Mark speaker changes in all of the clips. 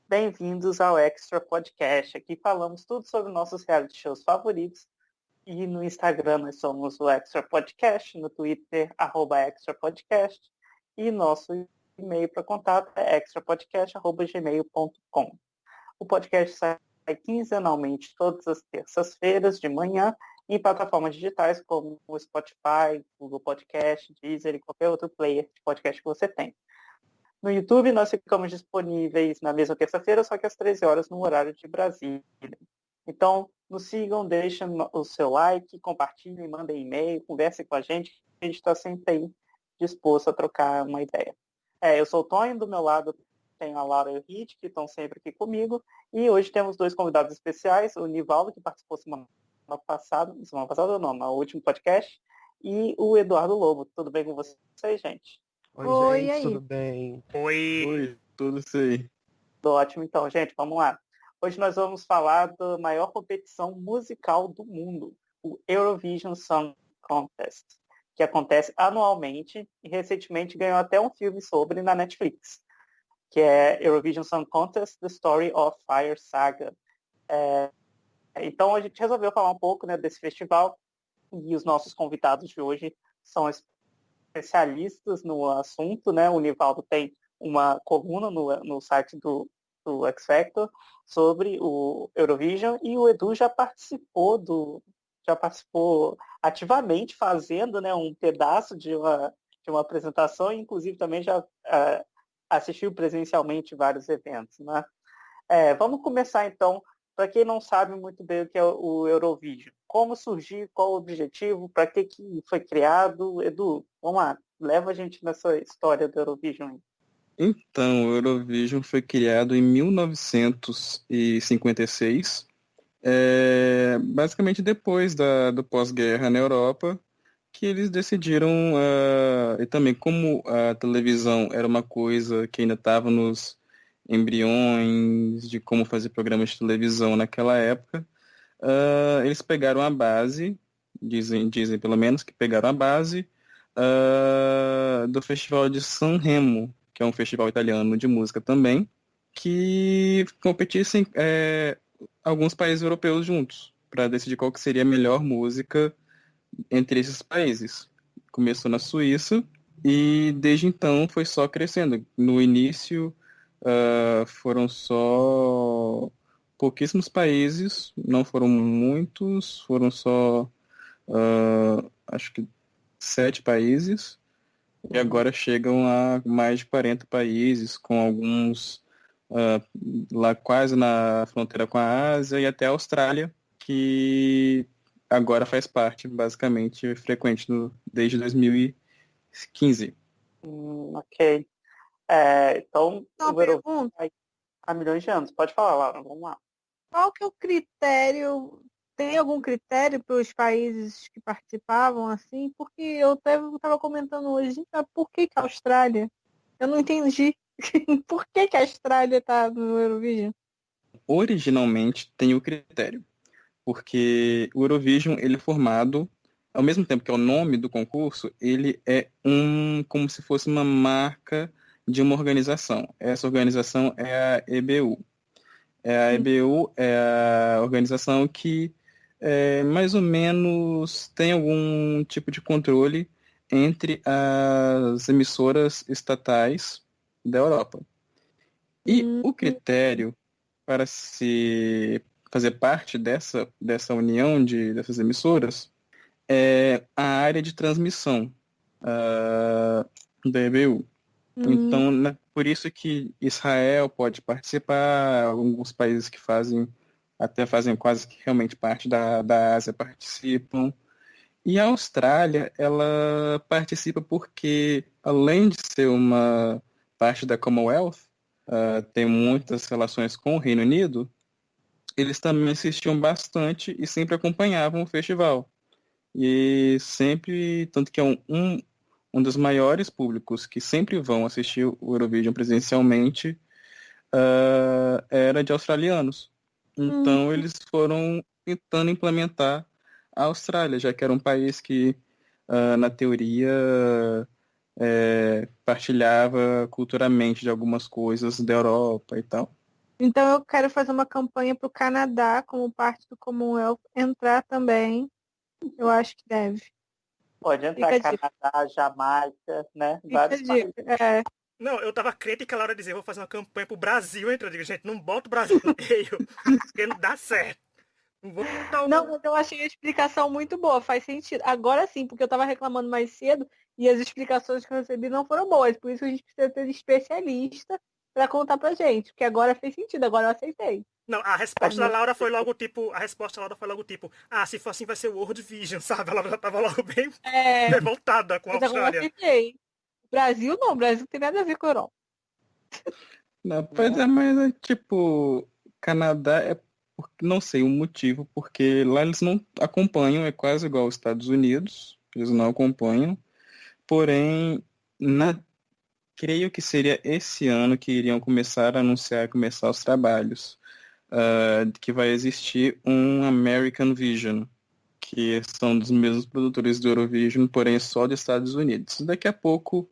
Speaker 1: Bem-vindos ao Extra Podcast. Aqui falamos tudo sobre nossos reality shows favoritos. E no Instagram nós somos o Extra Podcast, no Twitter, @Extra Podcast. E nosso e-mail para contato é extrapodcast@gmail.com. O podcast sai quinzenalmente todas as terças-feiras de manhã em plataformas digitais como o Spotify, Google Podcast, Deezer e qualquer outro player de podcast que você tem. No YouTube nós ficamos disponíveis na mesma terça-feira, só que às 13 horas no horário de Brasília. Então, nos sigam, deixem o seu like, compartilhem, mandem e-mail, conversem com a gente está sempre aí disposto a trocar uma ideia. Eu sou o Tonho, do meu lado tenho a Laura e o Hit, que estão sempre aqui comigo, e hoje temos dois convidados especiais, o Nivaldo, que participou semana passada não, no último podcast, e o Eduardo Lobo. Tudo bem com vocês, gente?
Speaker 2: Oi,
Speaker 3: gente,
Speaker 2: aí.
Speaker 3: tudo bem?
Speaker 4: Oi, tudo sei.
Speaker 1: Ótimo, então, gente, vamos lá. Hoje nós vamos falar da maior competição musical do mundo, o Eurovision Song Contest, que acontece anualmente e recentemente ganhou até um filme sobre na Netflix, que é Eurovision Song Contest, The Story of Fire Saga. Então a gente resolveu falar um pouco, né, desse festival, e os nossos convidados de hoje são especialistas no assunto, né? O Nivaldo tem uma coluna no site do X Factor sobre o Eurovision, e o Edu já participou ativamente fazendo, né, um pedaço de uma apresentação, e inclusive também já assistiu presencialmente vários eventos, né? Vamos começar então. Para quem não sabe muito bem o que é o Eurovision, como surgiu, qual o objetivo, para que foi criado? Edu, vamos lá, leva a gente nessa história do Eurovision.
Speaker 4: Então, o Eurovision foi criado em 1956, basicamente depois do pós-guerra na Europa, que eles decidiram, e também como a televisão era uma coisa que ainda estava nos embriões de como fazer programas de televisão naquela época, eles pegaram a base, dizem pelo menos que pegaram a base do Festival de Sanremo, que é um festival italiano de música também, que competissem alguns países europeus juntos, para decidir qual que seria a melhor música entre esses países. Começou na Suíça e desde então foi só crescendo. No início foram só pouquíssimos países, não foram muitos, foram só acho que 7 países, e agora chegam a mais de 40 países, com alguns lá quase na fronteira com a Ásia e até a Austrália, que agora faz parte, basicamente, frequente desde 2015.
Speaker 1: Ok. Então,
Speaker 2: Uma
Speaker 1: o Eurovision
Speaker 2: pergunta,
Speaker 1: há milhões de anos. Pode falar, Laura, vamos lá.
Speaker 2: qual que é o critério? Tem algum critério para os países que participavam assim? Porque eu estava comentando hoje, gente, mas por que a Austrália? Eu não entendi. Por que a Austrália está no Eurovision?
Speaker 4: Originalmente tem o critério, porque o Eurovision ele é formado, ao mesmo tempo que é o nome do concurso, ele é como se fosse uma marca de uma organização. Essa organização é a EBU. A EBU é a organização que mais ou menos tem algum tipo de controle entre as emissoras estatais da Europa. E o critério para se fazer parte dessa união dessas emissoras é a área de transmissão da EBU. Então, por isso que Israel pode participar, alguns países que até fazem quase que realmente parte da Ásia participam. E a Austrália, ela participa porque, além de ser uma parte da Commonwealth, tem muitas relações com o Reino Unido, eles também assistiam bastante e sempre acompanhavam o festival. E sempre, tanto que é um dos maiores públicos que sempre vão assistir o Eurovision presencialmente, era de australianos. Então eles foram tentando implementar a Austrália, já que era um país que, na teoria, partilhava culturalmente de algumas coisas da Europa e tal.
Speaker 2: Então eu quero fazer uma campanha para o Canadá, como parte do Commonwealth, entrar também. Eu acho que deve.
Speaker 1: Pode
Speaker 2: Fica
Speaker 1: entrar
Speaker 2: a dica.
Speaker 1: Canadá, Jamaica, né?
Speaker 2: Fica a
Speaker 1: Vários
Speaker 2: dica.
Speaker 1: países.
Speaker 2: É.
Speaker 3: Não, eu tava crente que a Laura dizia, vou fazer uma campanha pro Brasil, então eu digo, gente, não bota o Brasil no meio, porque não dá certo. Não vou botar
Speaker 2: Não,
Speaker 3: o...
Speaker 2: mas eu achei a explicação muito boa, faz sentido. Agora sim, porque eu estava reclamando mais cedo e as explicações que eu recebi não foram boas. Por isso que a gente precisa ter especialista para contar pra gente. Porque agora fez sentido, agora eu aceitei.
Speaker 3: Não, a resposta da Laura foi logo tipo, se for assim vai ser o World Vision, sabe? Ela já tava logo bem
Speaker 2: É,
Speaker 3: revoltada com a
Speaker 2: mas agora eu
Speaker 3: Austrália.
Speaker 2: aceitei. Brasil não, Brasil não tem nada a ver com a Europa.
Speaker 4: Não, pois é, mas é tipo, Canadá é, não sei o motivo, porque lá eles não acompanham, é quase igual aos Estados Unidos, eles não acompanham, porém, creio que seria esse ano que iriam começar a anunciar, começar os trabalhos, que vai existir um American Vision, que são dos mesmos produtores do Eurovision, porém só dos Estados Unidos. Daqui a pouco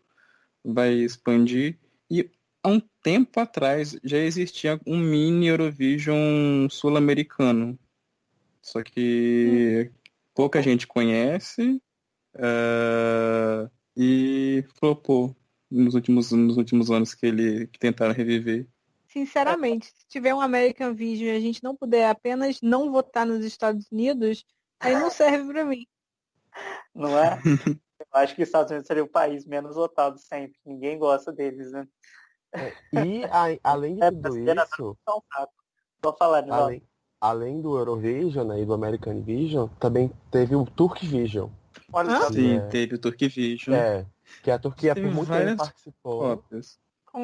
Speaker 4: vai expandir. E há um tempo atrás já existia um mini Eurovision sul-americano. Só que pouca gente conhece e flopou nos últimos anos que tentaram reviver.
Speaker 2: Sinceramente, se tiver um American Vision e a gente não puder apenas não votar nos Estados Unidos, aí não serve para mim.
Speaker 1: Não é? Eu acho que os Estados Unidos seria o país menos votado sempre. Ninguém gosta deles, né?
Speaker 5: Além de tudo
Speaker 1: Brasileira,
Speaker 5: isso,
Speaker 1: não, saco. Vou falar, Nivaldo.
Speaker 5: além do Eurovision, né, e do American Vision, também teve o Turk Vision.
Speaker 1: Olha
Speaker 2: Hã?
Speaker 1: só.
Speaker 4: Sim,
Speaker 5: É.
Speaker 4: teve o Turk Vision.
Speaker 5: Que a Turquia
Speaker 4: Teve
Speaker 5: por muito
Speaker 4: várias
Speaker 5: tempo participou.
Speaker 4: cópias.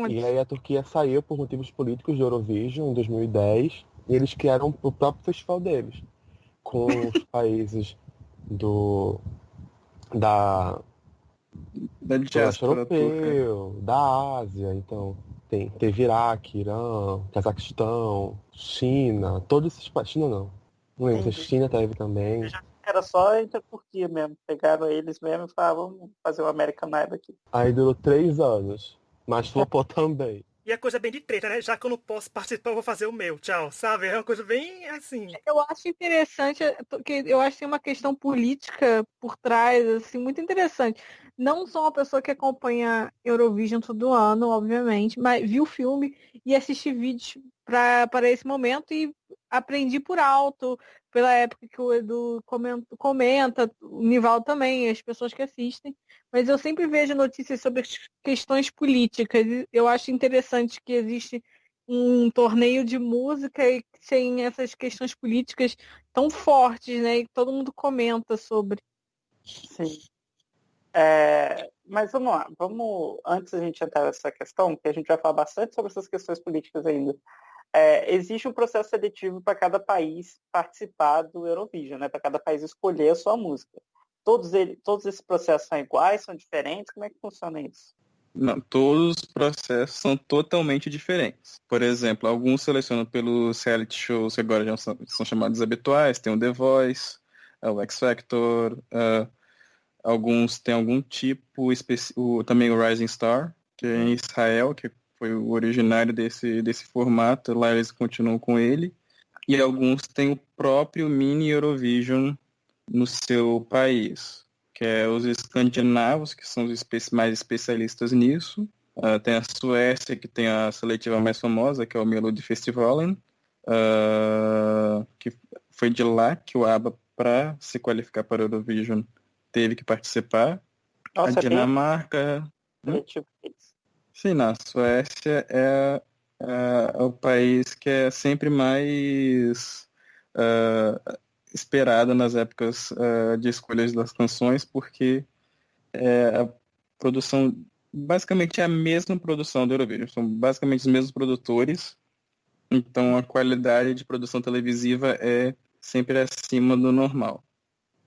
Speaker 5: E aí a Turquia saiu por motivos políticos do Eurovision em 2010 e eles criaram o próprio festival deles, com os países da
Speaker 4: Da
Speaker 5: do leste
Speaker 4: diáspora turca.
Speaker 5: europeu, da Ásia. Então teve Iraque, Irã, Cazaquistão, China, todos esses países. China não lembro se a
Speaker 1: Entendi.
Speaker 5: China teve também.
Speaker 1: Era só entre a Turquia mesmo. Pegaram eles mesmo e falaram, vamos fazer o American Idol aqui.
Speaker 5: Aí durou 3 anos, mas flopou também.
Speaker 3: E é coisa bem de treta, né? Já que eu não posso participar, eu vou fazer o meu, tchau, sabe? É uma coisa bem assim.
Speaker 2: Eu acho interessante, porque eu acho que tem uma questão política por trás, assim, muito interessante. Não sou uma pessoa que acompanha Eurovision todo ano, obviamente, mas vi o filme e assisti vídeos para esse momento e aprendi por alto, pela época que o Edu comenta, o Nivaldo também, as pessoas que assistem. Mas eu sempre vejo notícias sobre as questões políticas. E eu acho interessante que existe um torneio de música e que tem essas questões políticas tão fortes, né? E todo mundo comenta sobre.
Speaker 1: Sim. Mas vamos lá, antes da gente entrar nessa questão, que a gente vai falar bastante sobre essas questões políticas ainda. Existe um processo seletivo para cada país participar do Eurovision, né? Para cada país escolher a sua música. Todos esses processos são iguais, são diferentes? Como é que funciona isso?
Speaker 4: Não, todos os processos são totalmente diferentes. Por exemplo, alguns selecionam pelos reality shows que agora já são chamados habituais, tem o The Voice, o X Factor, alguns têm algum tipo também o Rising Star, que é em Israel, que foi o originário desse formato, lá eles continuam com ele. E alguns têm o próprio mini Eurovision no seu país, que é os escandinavos, que são os mais especialistas nisso. Tem a Suécia, que tem a seletiva mais famosa, que é o Melodifestivalen, que foi de lá que o ABBA, para se qualificar para o Eurovision, teve que participar.
Speaker 1: Nossa,
Speaker 4: A Dinamarca...
Speaker 1: seletivo deles.
Speaker 4: Sim, na Suécia é o país que é sempre mais esperado nas épocas de escolhas das canções, porque a produção basicamente é a mesma produção do Eurovision, são basicamente os mesmos produtores, então a qualidade de produção televisiva é sempre acima do normal.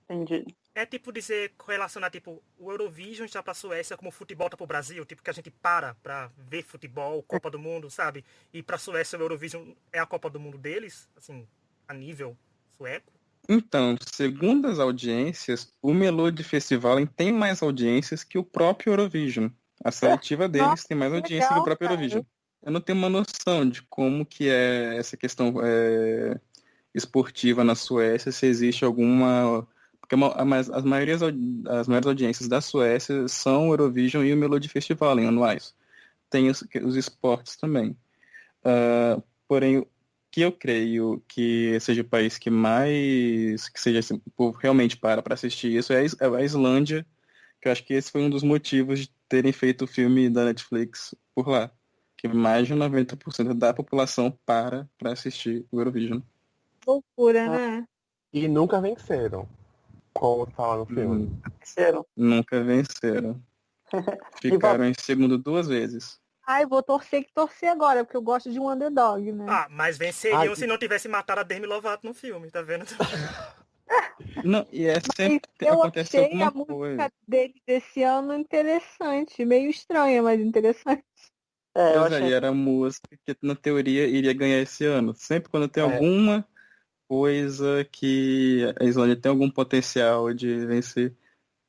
Speaker 1: Entendi.
Speaker 3: É tipo dizer, relacionar tipo, o Eurovision está pra Suécia como o futebol tá pro Brasil, tipo que a gente pra ver futebol, Copa do Mundo, sabe? E pra Suécia o Eurovision é a Copa do Mundo deles, assim, a nível sueco.
Speaker 4: Então, segundo as audiências, o Melodifestivalen tem mais audiências que o próprio Eurovision. A seletiva deles tem mais
Speaker 2: que
Speaker 4: audiência que o
Speaker 2: legal,
Speaker 4: próprio
Speaker 2: cara.
Speaker 4: Eurovision. eu não tenho uma noção de como que é essa questão esportiva na Suécia, se existe alguma... Porque as maiores audiências da Suécia são o Eurovision e o Melody Festival em anuais. Tem os esportes também. Porém, o que eu creio que seja o país que mais, que seja assim, o povo realmente para assistir isso é a Islândia, que eu acho que esse foi um dos motivos de terem feito o filme da Netflix por lá, que mais de 90% da população para assistir o Eurovision.
Speaker 2: Loucura, né?
Speaker 5: E nunca venceram, como fala no filme.
Speaker 1: Venceram.
Speaker 4: Nunca venceram. Ficaram em segundo 2 vezes.
Speaker 2: Ai, vou torcer agora, porque eu gosto de um underdog, né?
Speaker 3: Ah, mas venceriam
Speaker 5: Ai,
Speaker 3: se não tivesse matado a Demi Lovato no filme, tá vendo?
Speaker 4: Não, e sempre
Speaker 2: Eu
Speaker 4: acontece
Speaker 2: achei a
Speaker 4: alguma coisa.
Speaker 2: música dele desse ano interessante. Meio estranha, mas interessante.
Speaker 1: Eu
Speaker 4: Pois é,
Speaker 1: achei
Speaker 4: e era a música que na teoria iria ganhar esse ano. Sempre quando tem
Speaker 5: É.
Speaker 4: alguma coisa que a Islândia tem algum potencial de vencer,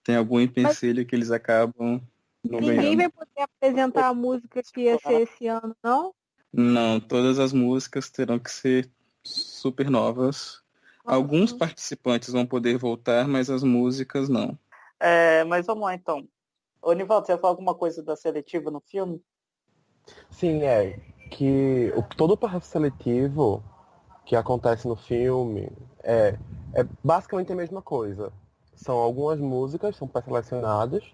Speaker 4: tem algum empecilho que eles acabam não
Speaker 2: Ninguém
Speaker 4: ganhando.
Speaker 2: vai poder apresentar a música que ia ser esse ano, não?
Speaker 4: Não, todas as músicas terão que ser super novas. Alguns
Speaker 2: Nossa.
Speaker 4: participantes vão poder voltar, mas as músicas não.
Speaker 1: mas vamos lá então. Ô, Nivaldo, você ia falar alguma coisa da seletiva no filme?
Speaker 5: Sim, que todo o processo seletivo que acontece no filme é basicamente a mesma coisa. São algumas músicas, são pré-selecionadas,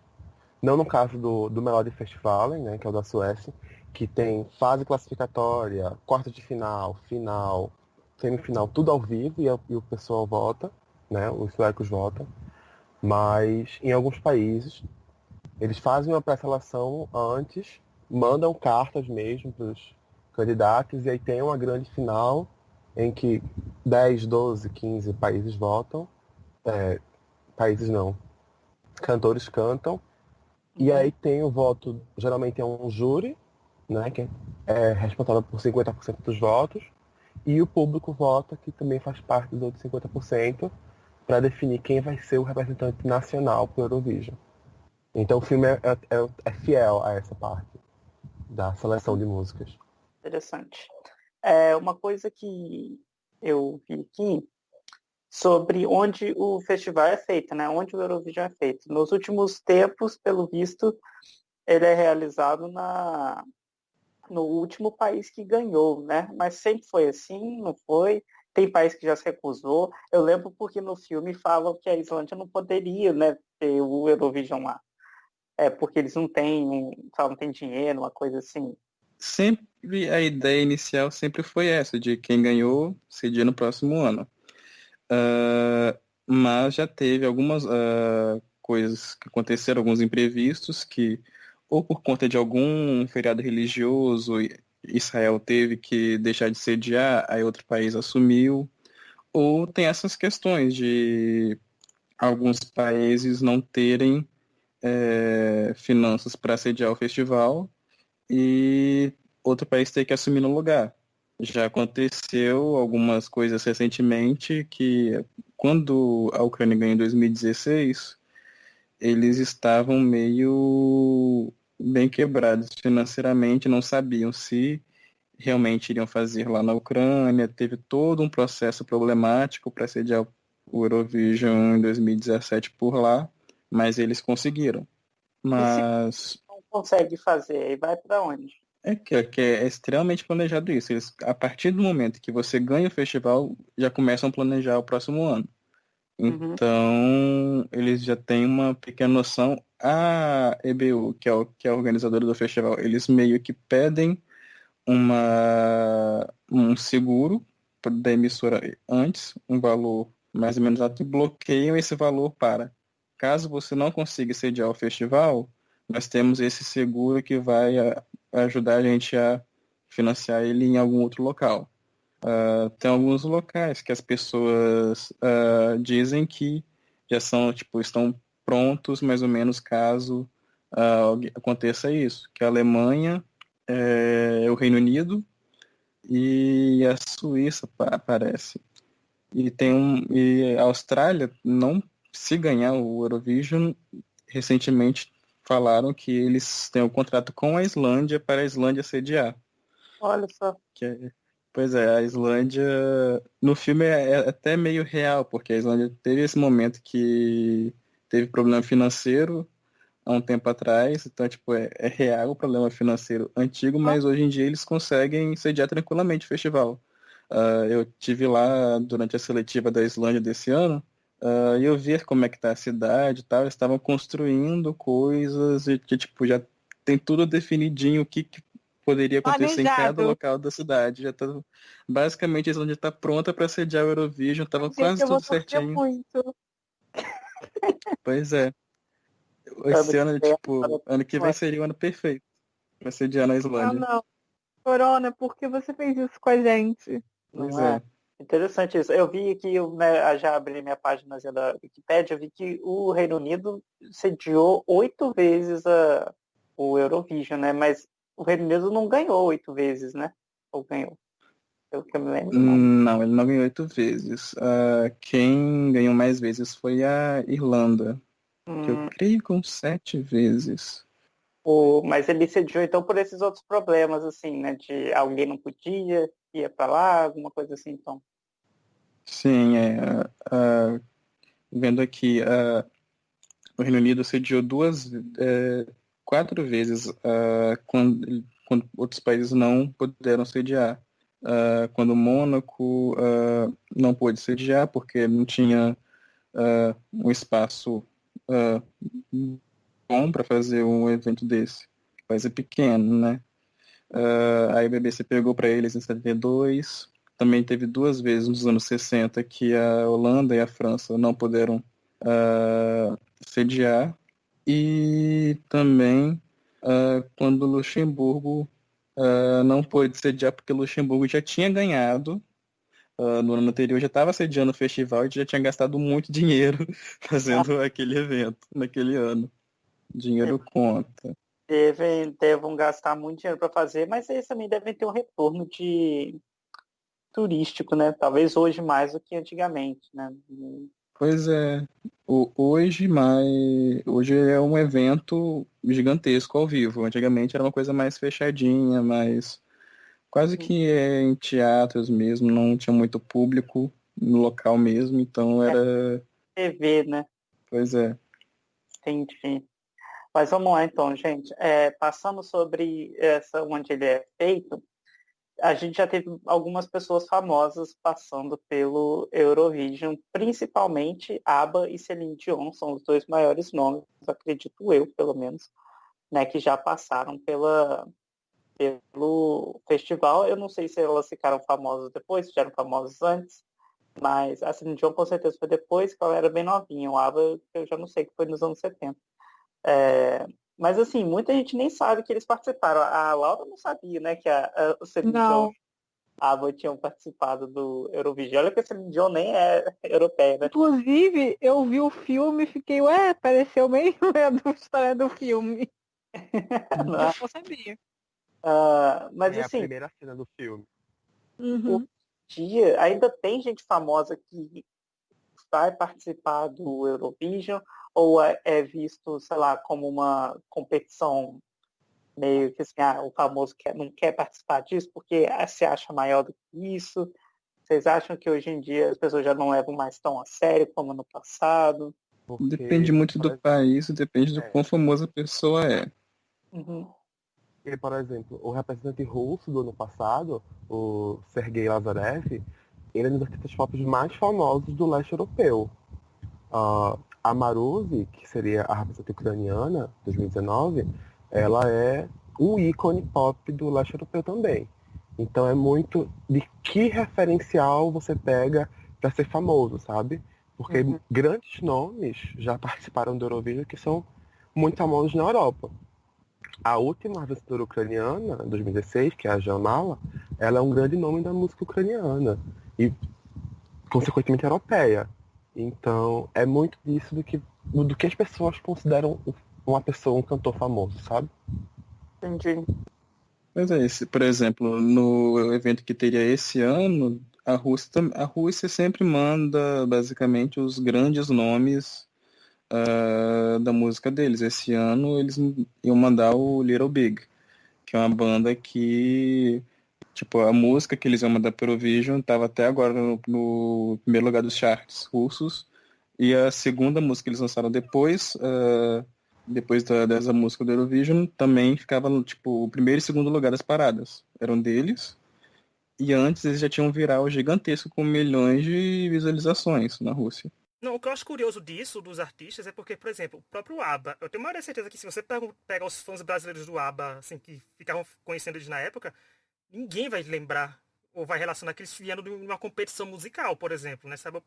Speaker 5: não no caso do Melody Festival, né, que é o da Suécia, que tem fase classificatória, quarta de final, final, semifinal, tudo ao vivo e o pessoal vota, né, os suecos votam. Mas em alguns países eles fazem uma pré-seleção antes, mandam cartas mesmo para os candidatos e aí tem uma grande final em que 10, 12, 15 países votam. Países não, cantores cantam. E aí tem o voto, geralmente é um júri, né, que é responsável por 50% dos votos, e o público vota, que também faz parte dos outros 50%, para definir quem vai ser o representante nacional para o Eurovision. Então o filme é fiel a essa parte da seleção de músicas.
Speaker 1: Interessante. Uma coisa que eu vi aqui sobre onde o festival é feito, né? Onde o Eurovision é feito. Nos últimos tempos, pelo visto, ele é realizado no último país que ganhou, né? Mas sempre foi assim, não foi? Tem país que já se recusou. Eu lembro porque no filme falam que a Islândia não poderia, né, ter o Eurovision lá. Porque eles não têm dinheiro, uma coisa assim.
Speaker 4: Sempre a ideia inicial sempre foi essa, de quem ganhou cedia no próximo ano. Mas já teve algumas coisas que aconteceram, alguns imprevistos, que ou por conta de algum feriado religioso, Israel teve que deixar de sediar, aí outro país assumiu, ou tem essas questões de alguns países não terem finanças para sediar o festival e outro país ter que assumir no lugar. Já aconteceu algumas coisas recentemente que, quando a Ucrânia ganhou em 2016, eles estavam meio bem quebrados financeiramente, não sabiam se realmente iriam fazer lá na Ucrânia. Teve todo um processo problemático para sediar o Eurovision em 2017 por lá, mas eles conseguiram.
Speaker 1: E se
Speaker 4: Mas
Speaker 1: não consegue fazer, aí vai para onde?
Speaker 4: é extremamente planejado isso. A partir do momento que você ganha o festival, já começam a planejar o próximo ano.
Speaker 1: Uhum.
Speaker 4: Então, eles já têm uma pequena noção. A EBU, que é a organizadora do festival, eles meio que pedem um seguro da emissora antes, um valor mais ou menos alto, e bloqueiam esse valor para. Caso você não consiga sediar o festival, nós temos esse seguro que vai ajudar a gente a financiar ele em algum outro local. Tem alguns locais que as pessoas dizem que já são, tipo, estão prontos mais ou menos caso aconteça isso, que a Alemanha, o Reino Unido e a Suíça parece. E a Austrália não, se ganhar o Eurovision, recentemente falaram que eles têm um contrato com a Islândia para a Islândia sediar.
Speaker 1: Olha só.
Speaker 4: Pois é, a Islândia, no filme é até meio real, porque a Islândia teve esse momento que teve problema financeiro há um tempo atrás, então, tipo, é real o problema financeiro antigo, mas hoje em dia eles conseguem sediar tranquilamente o festival. Eu tive lá durante a seletiva da Islândia desse ano, e eu vi como é que tá a cidade e tal, eles estavam construindo coisas e que, tipo, já tem tudo definidinho, o que poderia acontecer em cada
Speaker 2: Planejado.
Speaker 4: local da cidade. Já tá, basicamente, a Islândia está pronta para sediar o Eurovision, estava
Speaker 2: Gente,
Speaker 4: quase
Speaker 2: eu vou
Speaker 4: tudo
Speaker 2: torcer
Speaker 4: certinho.
Speaker 2: muito.
Speaker 4: Pois é.
Speaker 1: Ano
Speaker 4: Esse
Speaker 1: que
Speaker 4: ano,
Speaker 1: vem,
Speaker 4: tipo, ano que vem seria o ano perfeito para sediar na
Speaker 2: Ah,
Speaker 4: Islândia.
Speaker 2: não. Corona, por que você fez isso com a gente?
Speaker 4: Pois
Speaker 1: não é?
Speaker 4: é.
Speaker 1: Interessante isso. Eu vi que, né, já abri minha página da Wikipédia, eu vi que o Reino Unido sediou 8 vezes o Eurovision, né? Mas o Reino Unido não ganhou 8 vezes, né? Ou ganhou? Pelo que eu me lembro, não.
Speaker 4: Não, ele não ganhou 8 vezes. Quem ganhou mais vezes foi a Irlanda, que eu
Speaker 1: Hum,
Speaker 4: creio com 7 vezes.
Speaker 1: mas ele sediou então por esses outros problemas, assim, né? De alguém não podia, ia para lá, alguma coisa assim, então.
Speaker 4: Sim, vendo aqui, o Reino Unido sediou 4 vezes quando outros países não puderam sediar. Quando o Mônaco não pôde sediar porque não tinha um espaço ah, bom para fazer um evento desse. O país é pequeno, né? Aí a BBC pegou para eles em 72. Também teve 2 vezes nos anos 60 que a Holanda e a França não puderam sediar. E também quando o Luxemburgo não pôde sediar porque o Luxemburgo já tinha ganhado. No ano anterior já estava sediando o festival e já tinha gastado muito dinheiro
Speaker 1: Ah,
Speaker 4: fazendo aquele evento naquele ano. Dinheiro conta.
Speaker 1: devem gastar muito dinheiro para fazer, mas eles também devem ter um retorno turístico, né? Talvez hoje mais do que antigamente, né?
Speaker 4: Pois é, hoje é um evento gigantesco ao vivo. Antigamente era uma coisa mais fechadinha, mais quase que em teatros mesmo, não tinha muito público no local mesmo, então
Speaker 1: É
Speaker 4: era.
Speaker 1: TV, né?
Speaker 4: Pois é.
Speaker 1: Entendi. Mas vamos lá então, gente. Passando sobre essa onde ele é feito, a gente já teve algumas pessoas famosas passando pelo Eurovision, principalmente ABBA e Celine Dion, são os dois maiores nomes, acredito eu, pelo menos, né, que já passaram pelo festival. Eu não sei se elas ficaram famosas depois, se já eram famosas antes, mas a Celine Dion com certeza foi depois, que ela era bem novinha. O ABBA eu já não sei, que foi nos anos 70. É, mas assim, muita gente nem sabe que eles participaram. A Laura não sabia, né, que o Celine Dion
Speaker 2: Não.
Speaker 1: e a ABBA tinham participado do Eurovision. Olha que a Celine Dion nem é europeia, né?
Speaker 2: Inclusive, eu vi o filme e fiquei, ué, pareceu meio a história do filme. Eu não sabia.
Speaker 1: Mas
Speaker 5: É a
Speaker 1: assim,
Speaker 5: primeira cena do filme.
Speaker 1: hoje
Speaker 2: Uhum.
Speaker 1: em dia ainda tem gente famosa que vai participar do Eurovision ou é visto, sei lá, como uma competição meio que assim, o famoso não quer participar disso porque se acha maior do que isso. Vocês acham que hoje em dia as pessoas já não levam mais tão a sério como no passado?
Speaker 4: Depende
Speaker 5: Porque,
Speaker 4: muito
Speaker 5: por
Speaker 4: do
Speaker 5: exemplo,
Speaker 4: país, depende do quão famosa a pessoa é.
Speaker 1: Uhum.
Speaker 5: por exemplo, o representante russo do ano passado, o Sergei Lazarev, ele é um dos artistas pop mais famosos do leste europeu. A Maruzi, que seria a representante ucraniana, 2019, ela é um ícone pop do leste europeu também. Então é muito de que referencial você pega para ser famoso, sabe? Porque
Speaker 1: Uhum.
Speaker 5: grandes nomes já participaram do Eurovision que são muito famosos na Europa. A última vencedora ucraniana, 2016, que é a Jamala, ela é um grande nome da música ucraniana e, consequentemente, europeia. Então, é muito disso do que as pessoas consideram uma pessoa, um cantor famoso, sabe?
Speaker 1: Entendi.
Speaker 4: Mas é esse, por exemplo, no evento que teria esse ano, a Rússia sempre manda basicamente os grandes nomes da música deles. Esse ano eles iam mandar o Little Big, que é uma banda que Tipo, a música que eles iam mandar para o Eurovision estava até agora no primeiro lugar dos charts russos. E a segunda música que eles lançaram depois dessa música do Eurovision, também ficava, tipo, o primeiro e segundo lugar das paradas. Eram deles. E antes eles já tinham um viral gigantesco com milhões de visualizações na Rússia.
Speaker 3: Não, o que eu acho curioso disso, dos artistas, é porque, por exemplo, o próprio ABBA, eu tenho maior certeza que se você pega os fãs brasileiros do ABBA, assim, que ficavam conhecendo eles na época, ninguém vai lembrar ou vai relacionar que eles vieram de uma competição musical, por exemplo, né, sabe?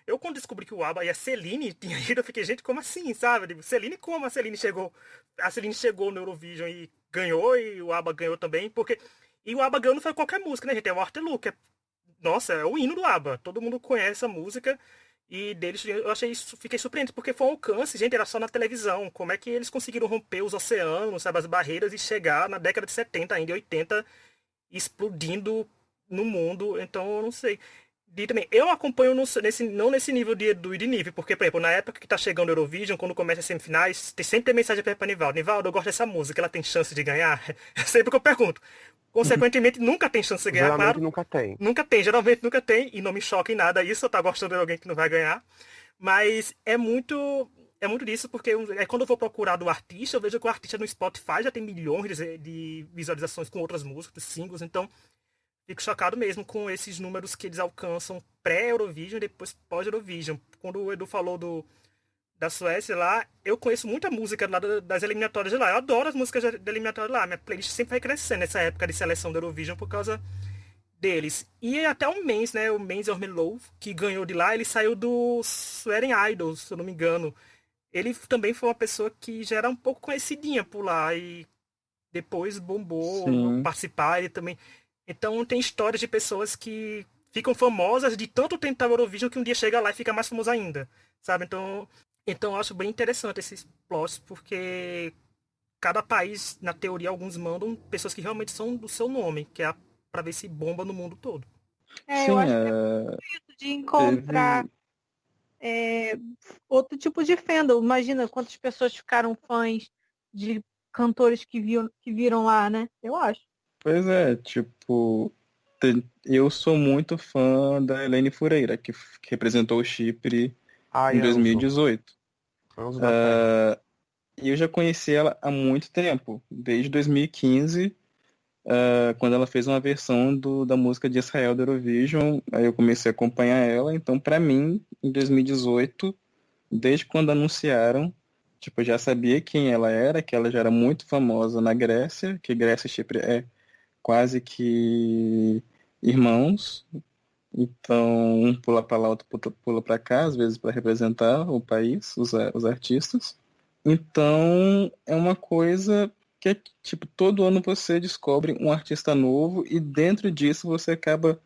Speaker 3: Eu quando descobri que o ABBA e a Celine tinha ido, eu fiquei, gente, como assim, sabe? Digo, Celine, como a Celine chegou? A Celine chegou no Eurovision e ganhou, e o ABBA ganhou também, porque... E o ABBA ganhou não foi qualquer música, né, gente? É o Waterloo, que é... Nossa, é o hino do ABBA. Todo mundo conhece a música. E deles, eu achei isso, fiquei surpreendido, porque foi um alcance, gente, era só na televisão. Como é que eles conseguiram romper os oceanos, sabe, as barreiras e chegar na década de 70, ainda 80, explodindo no mundo? Então, eu não sei. E também, eu acompanho não nesse nível do Idinive, porque, por exemplo, na época que tá chegando o Eurovision, quando começa as semifinais, sempre tem mensagem para Nivaldo. Nivaldo, eu gosto dessa música, ela tem chance de ganhar? É sempre que eu pergunto. Consequentemente, nunca tem chance de ganhar,
Speaker 5: Geralmente
Speaker 3: claro.
Speaker 5: nunca tem.
Speaker 3: Geralmente nunca tem, e não me choca em nada isso, eu tá gostando de alguém que não vai ganhar. Mas é muito disso, porque quando eu vou procurar do artista, eu vejo que o artista no Spotify já tem milhões de visualizações com outras músicas, singles, então fico chocado mesmo com esses números que eles alcançam pré-Eurovision e depois pós-Eurovision. Quando o Edu falou da Suécia lá, eu conheço muita música lá das eliminatórias de lá. Eu adoro as músicas da eliminatória lá. Minha playlist sempre vai crescendo nessa época de seleção do Eurovision por causa deles. E até o Mens, né? O Mens Ormelov, que ganhou de lá, ele saiu do Sweden Idols, se eu não me engano. Ele também foi uma pessoa que já era um pouco conhecidinha por lá e depois bombou
Speaker 4: Sim.
Speaker 3: participar, ele também. Então tem histórias de pessoas que ficam famosas de tanto tentar o Eurovision que um dia chega lá e fica mais famoso ainda, sabe? Então eu acho bem interessante esses plots, porque cada país, na teoria, alguns mandam pessoas que realmente são do seu nome, que é pra ver se bomba no mundo todo.
Speaker 2: Eu
Speaker 4: Sim,
Speaker 2: acho que é isso de encontrar outro tipo de fandom. Imagina quantas pessoas ficaram fãs de cantores que viram lá, né? Eu acho.
Speaker 4: pois é, tipo, eu sou muito fã da Helene Fureira, que representou o Chipre
Speaker 5: Ai,
Speaker 4: em
Speaker 5: Anjo.
Speaker 4: 2018.
Speaker 5: Anjo da Terra.
Speaker 4: E eu já conheci ela há muito tempo, desde 2015, quando ela fez uma versão da música de Israel do Eurovision. Aí eu comecei a acompanhar ela. Então, pra mim, em 2018, desde quando anunciaram, tipo, eu já sabia quem ela era, que ela já era muito famosa na Grécia, que Grécia e Chipre é quase que irmãos. Então, um pula para lá, outro pula para cá, às vezes para representar o país, os artistas. Então, é uma coisa que é tipo, todo ano você descobre um artista novo e dentro disso você acaba,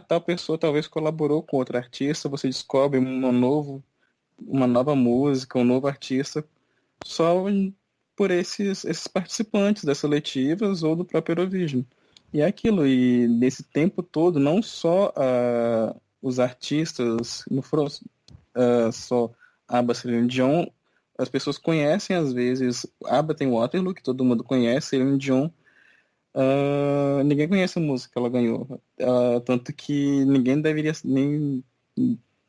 Speaker 4: tal pessoa talvez colaborou com outro artista, você descobre uma nova música, um novo artista, só por esses participantes das seletivas ou do próprio Eurovision. E é aquilo, e nesse tempo todo, não só os artistas, não foram só ABBA, Celine Dion, as pessoas conhecem às vezes, ABBA tem Waterloo, que todo mundo conhece, Celine Dion, ninguém conhece a música que ela ganhou. Tanto que ninguém nem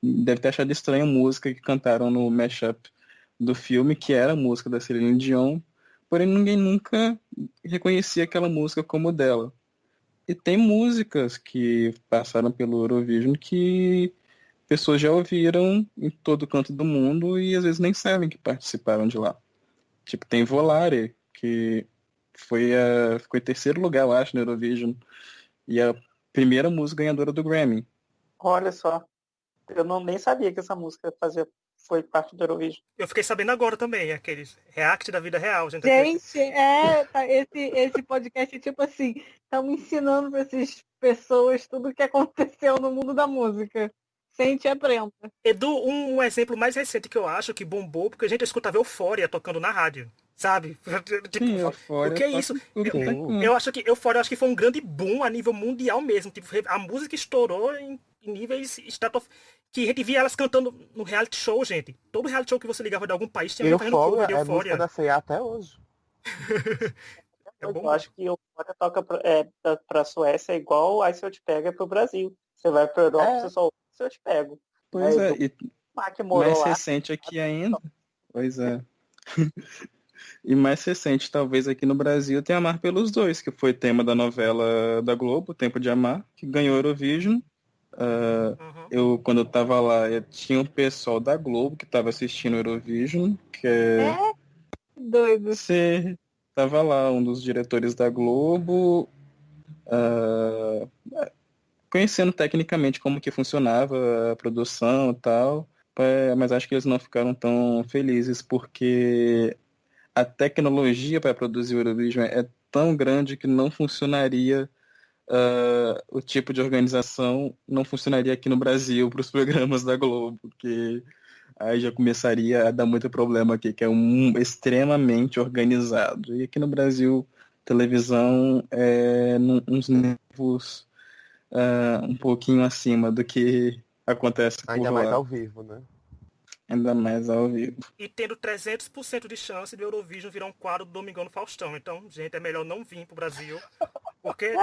Speaker 4: deve ter achado estranha a música que cantaram no mashup do filme, que era a música da Celine Dion, porém ninguém nunca reconhecia aquela música como dela. E tem músicas que passaram pelo Eurovision que pessoas já ouviram em todo canto do mundo e às vezes nem sabem que participaram de lá. Tipo, tem Volare, que ficou em terceiro lugar, eu acho, no Eurovision. E a primeira música ganhadora do Grammy.
Speaker 1: Olha só, eu nem sabia que essa música foi parte do Eurovision.
Speaker 3: Eu fiquei sabendo agora também, aqueles react da vida real, gente.
Speaker 2: Gente, esse podcast é tipo assim, estamos ensinando para essas pessoas tudo o que aconteceu no mundo da música. Sente e aprenda.
Speaker 3: Edu, um exemplo mais recente que eu acho que bombou, porque a gente escutava Euphoria tocando na rádio, sabe? Tipo,
Speaker 4: Sim,
Speaker 3: o que é
Speaker 4: toca
Speaker 3: isso?
Speaker 4: em tudo quanto é canto.
Speaker 3: Eu acho que Euphoria foi um grande boom a nível mundial mesmo. Tipo, a música estourou em níveis que a gente via elas cantando no reality show, gente. Todo reality show que você ligava de algum país tinha alguém fazendo cover de
Speaker 5: Euphoria é música
Speaker 3: Euphoria.
Speaker 5: da C&A até hoje.
Speaker 3: É um bom
Speaker 1: Eu acho que o Bora toca pra Suécia é igual Aí Se Eu Te Pego é pro Brasil. Você vai pra Europa, você só ouve Se Eu Te Pego.
Speaker 4: Pois é,
Speaker 1: Do
Speaker 4: e
Speaker 1: Mar que
Speaker 4: mais
Speaker 1: morou lá.
Speaker 4: recente aqui ainda. Pois é. E mais recente, talvez aqui no Brasil, tem Amar pelos Dois, que foi tema da novela da Globo, Tempo de Amar, que ganhou Eurovision.
Speaker 3: Uhum.
Speaker 4: Quando eu tava lá, tinha um pessoal da Globo que tava assistindo Eurovision,
Speaker 2: É doido.
Speaker 4: você tava lá, um dos diretores da Globo, ah, conhecendo tecnicamente como que funcionava a produção e tal, mas acho que eles não ficaram tão felizes porque a tecnologia para produzir o Eurovision é tão grande que não funcionaria, o tipo de organização não funcionaria aqui no Brasil para os programas da Globo, que aí já começaria a dar muito problema aqui, que é extremamente organizado. E aqui no Brasil, televisão é uns níveis um pouquinho acima do que acontece por
Speaker 5: Ainda mais
Speaker 4: lá,
Speaker 5: ao vivo, né?
Speaker 4: ainda mais ao vivo.
Speaker 3: E tendo 300% de chance do Eurovision virar um quadro do Domingão no Faustão. Então, gente, é melhor não vir pro Brasil. Porque,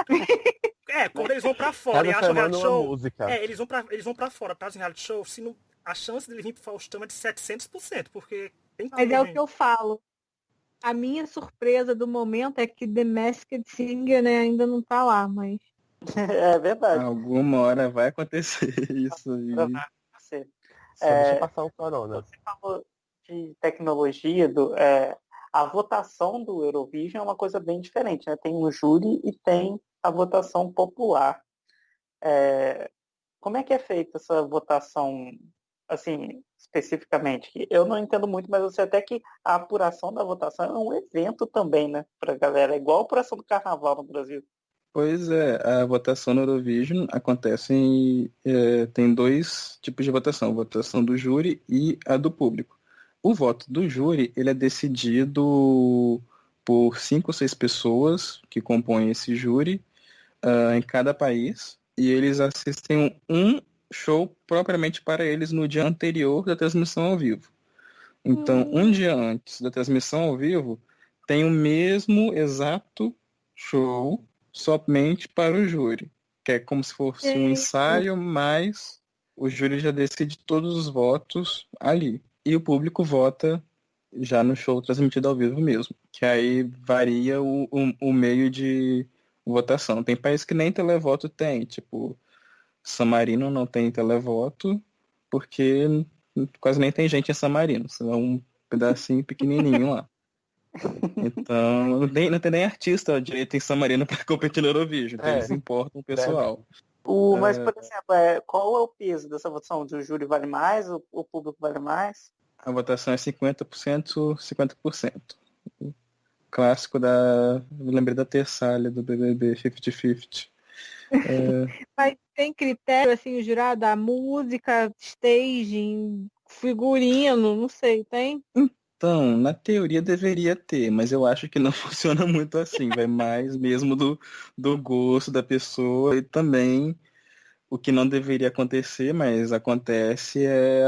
Speaker 3: quando eles vão pra fora e
Speaker 5: Cada
Speaker 3: acham reality
Speaker 5: semana uma
Speaker 3: show,
Speaker 5: música.
Speaker 3: eles vão pra fora, trazem reality show, se não, a chance dele vir pro Faustão é de 700%, porque tem
Speaker 2: Mas
Speaker 3: como,
Speaker 2: é o
Speaker 3: gente.
Speaker 2: que eu falo. A minha surpresa do momento é que The Masked Singer, né, ainda não tá lá, mas
Speaker 1: É verdade.
Speaker 4: Alguma hora vai acontecer isso aí.
Speaker 1: Você,
Speaker 5: Só deixa passar o corona.
Speaker 1: você falou de tecnologia, a votação do Eurovision é uma coisa bem diferente, né? Tem um júri e tem a votação popular. Como é que é feita essa votação, assim, especificamente? Eu não entendo muito, mas eu sei até que a apuração da votação é um evento também, né, pra galera. É igual a apuração do carnaval no Brasil.
Speaker 4: Pois é, a votação no Eurovision acontece tem dois tipos de votação, a votação do júri e a do público. O voto do júri, ele é decidido por 5 ou 6 pessoas que compõem esse júri, em cada país, e eles assistem um show propriamente para eles no dia anterior da transmissão ao vivo. Então, um dia antes da transmissão ao vivo, tem o mesmo exato show somente para o júri, que é como se fosse um ensaio, mas o júri já decide todos os votos ali. E o público vota já no show transmitido ao vivo mesmo, que aí varia o meio de votação. Tem países que nem televoto tem, tipo, San Marino não tem televoto, porque quase nem tem gente em San Marino, senão um pedacinho pequenininho lá. Então, não tem nem artista direito em San Marino para competir no Eurovision, então eles importam o pessoal.
Speaker 1: Mas, por exemplo, qual é o peso dessa votação? O júri vale mais? O público vale mais?
Speaker 4: A votação é 50%, 50%. O clássico da... Eu lembrei da Tessália do BBB 50-50.
Speaker 2: mas tem critério, assim, o jurado, a música, staging, figurino, não sei, tem?
Speaker 4: Então, na teoria deveria ter, mas eu acho que não funciona muito assim. Vai mais mesmo do gosto da pessoa e também o que não deveria acontecer, mas acontece, é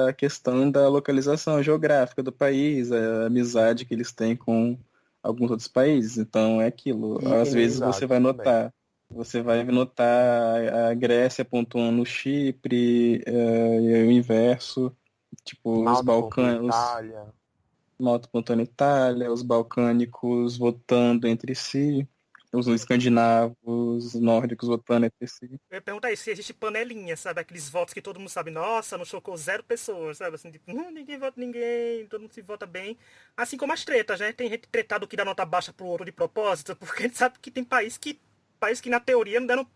Speaker 4: a questão da localização geográfica do país, a amizade que eles têm com alguns outros países. Então é aquilo.
Speaker 5: E
Speaker 4: Às vezes
Speaker 5: inimizades também.
Speaker 4: você vai notar a Grécia pontuando o Chipre, e o inverso, tipo os
Speaker 5: Malta contra a
Speaker 4: Balcãs.
Speaker 5: Itália.
Speaker 4: Malta votando Itália, os balcânicos votando entre si, os escandinavos, os nórdicos votando entre si.
Speaker 3: Eu ia perguntar isso, se existe panelinha, sabe? Aqueles votos que todo mundo sabe, nossa, não chocou 0 pessoas, sabe? Assim, tipo, ninguém vota ninguém, todo mundo se vota bem. Assim como as tretas, né? Tem gente tretado que dá nota baixa pro outro de propósito, porque a gente sabe que tem país que na teoria não deram,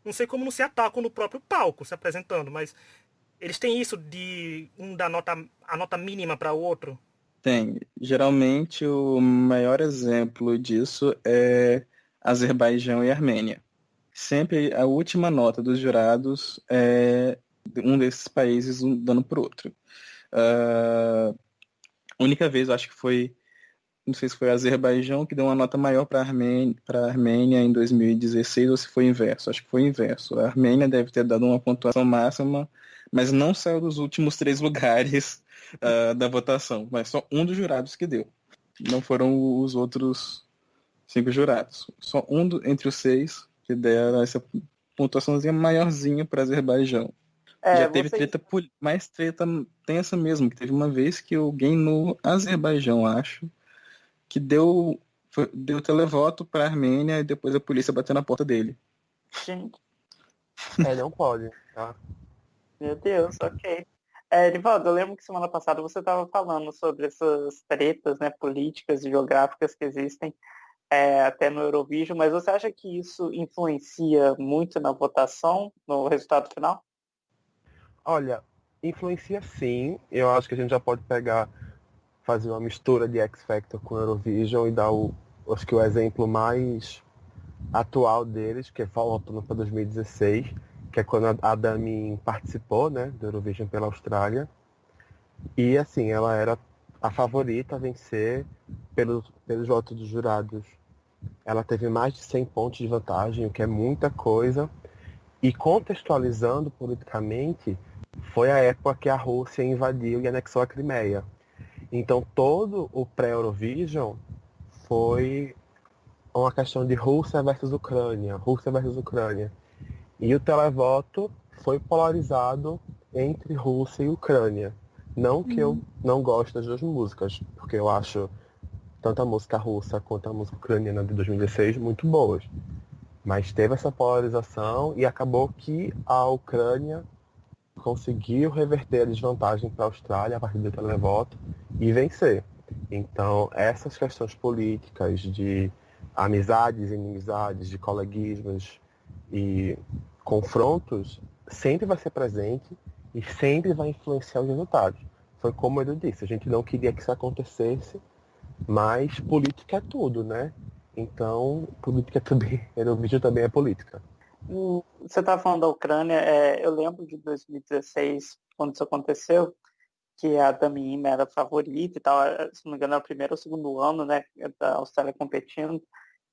Speaker 3: não sei como não se atacam no próprio palco se apresentando, mas eles têm isso de um dar a nota mínima para o outro.
Speaker 4: Tem. Geralmente o maior exemplo disso é Azerbaijão e Armênia. Sempre a última nota dos jurados é um desses países dando para o outro. A única vez, eu acho que foi, não sei se foi Azerbaijão que deu uma nota maior para a Armênia em 2016 ou se foi inverso. Acho que foi inverso. A Armênia deve ter dado uma pontuação máxima, mas não saiu dos últimos 3 lugares da votação, mas só um dos jurados que deu. Não foram os outros 5 jurados. Só entre os 6 que deram essa pontuaçãozinha maiorzinha para Azerbaijão. Já teve mais treta tensa mesmo, que teve uma vez que alguém no Azerbaijão, acho, que deu televoto para a Armênia e depois a polícia bateu na porta dele.
Speaker 1: Gente,
Speaker 5: Não pode, tá?
Speaker 1: meu Deus, ok. Edivaldo, eu lembro que semana passada você estava falando sobre essas tretas, né, políticas e geográficas que existem até no Eurovision, mas você acha que isso influencia muito na votação, no resultado final?
Speaker 5: Olha, influencia sim. Eu acho que a gente já pode fazer uma mistura de X Factor com Eurovision e dar acho que o exemplo mais atual deles, que é voltando para 2016, que é quando a Dami participou, né, do Eurovision pela Austrália. E assim, ela era a favorita a vencer pelos votos dos jurados. Ela teve mais de 100 pontos de vantagem, o que é muita coisa. E contextualizando politicamente, foi a época que a Rússia invadiu e anexou a Crimeia. Então todo o pré-Eurovision foi uma questão de Rússia versus Ucrânia, Rússia versus Ucrânia. E o televoto foi polarizado entre Rússia e Ucrânia. Não que eu não goste das duas músicas, porque eu acho tanto a música russa quanto a música ucraniana de 2016 muito boas. Mas teve essa polarização e acabou que a Ucrânia conseguiu reverter a desvantagem para a Austrália a partir do televoto e vencer. Então, essas questões políticas de amizades e inimizades, de coleguismos e confrontos, sempre vai ser presente e sempre vai influenciar os resultados. Foi como ele disse, a gente não queria que isso acontecesse, mas política é tudo, né? Então, política também, Eurovision também é política.
Speaker 1: Você estava falando da Ucrânia, eu lembro de 2016, quando isso aconteceu, que a Dami Im era a favorita e tal, se não me engano, era o primeiro ou segundo ano, né, da Austrália competindo.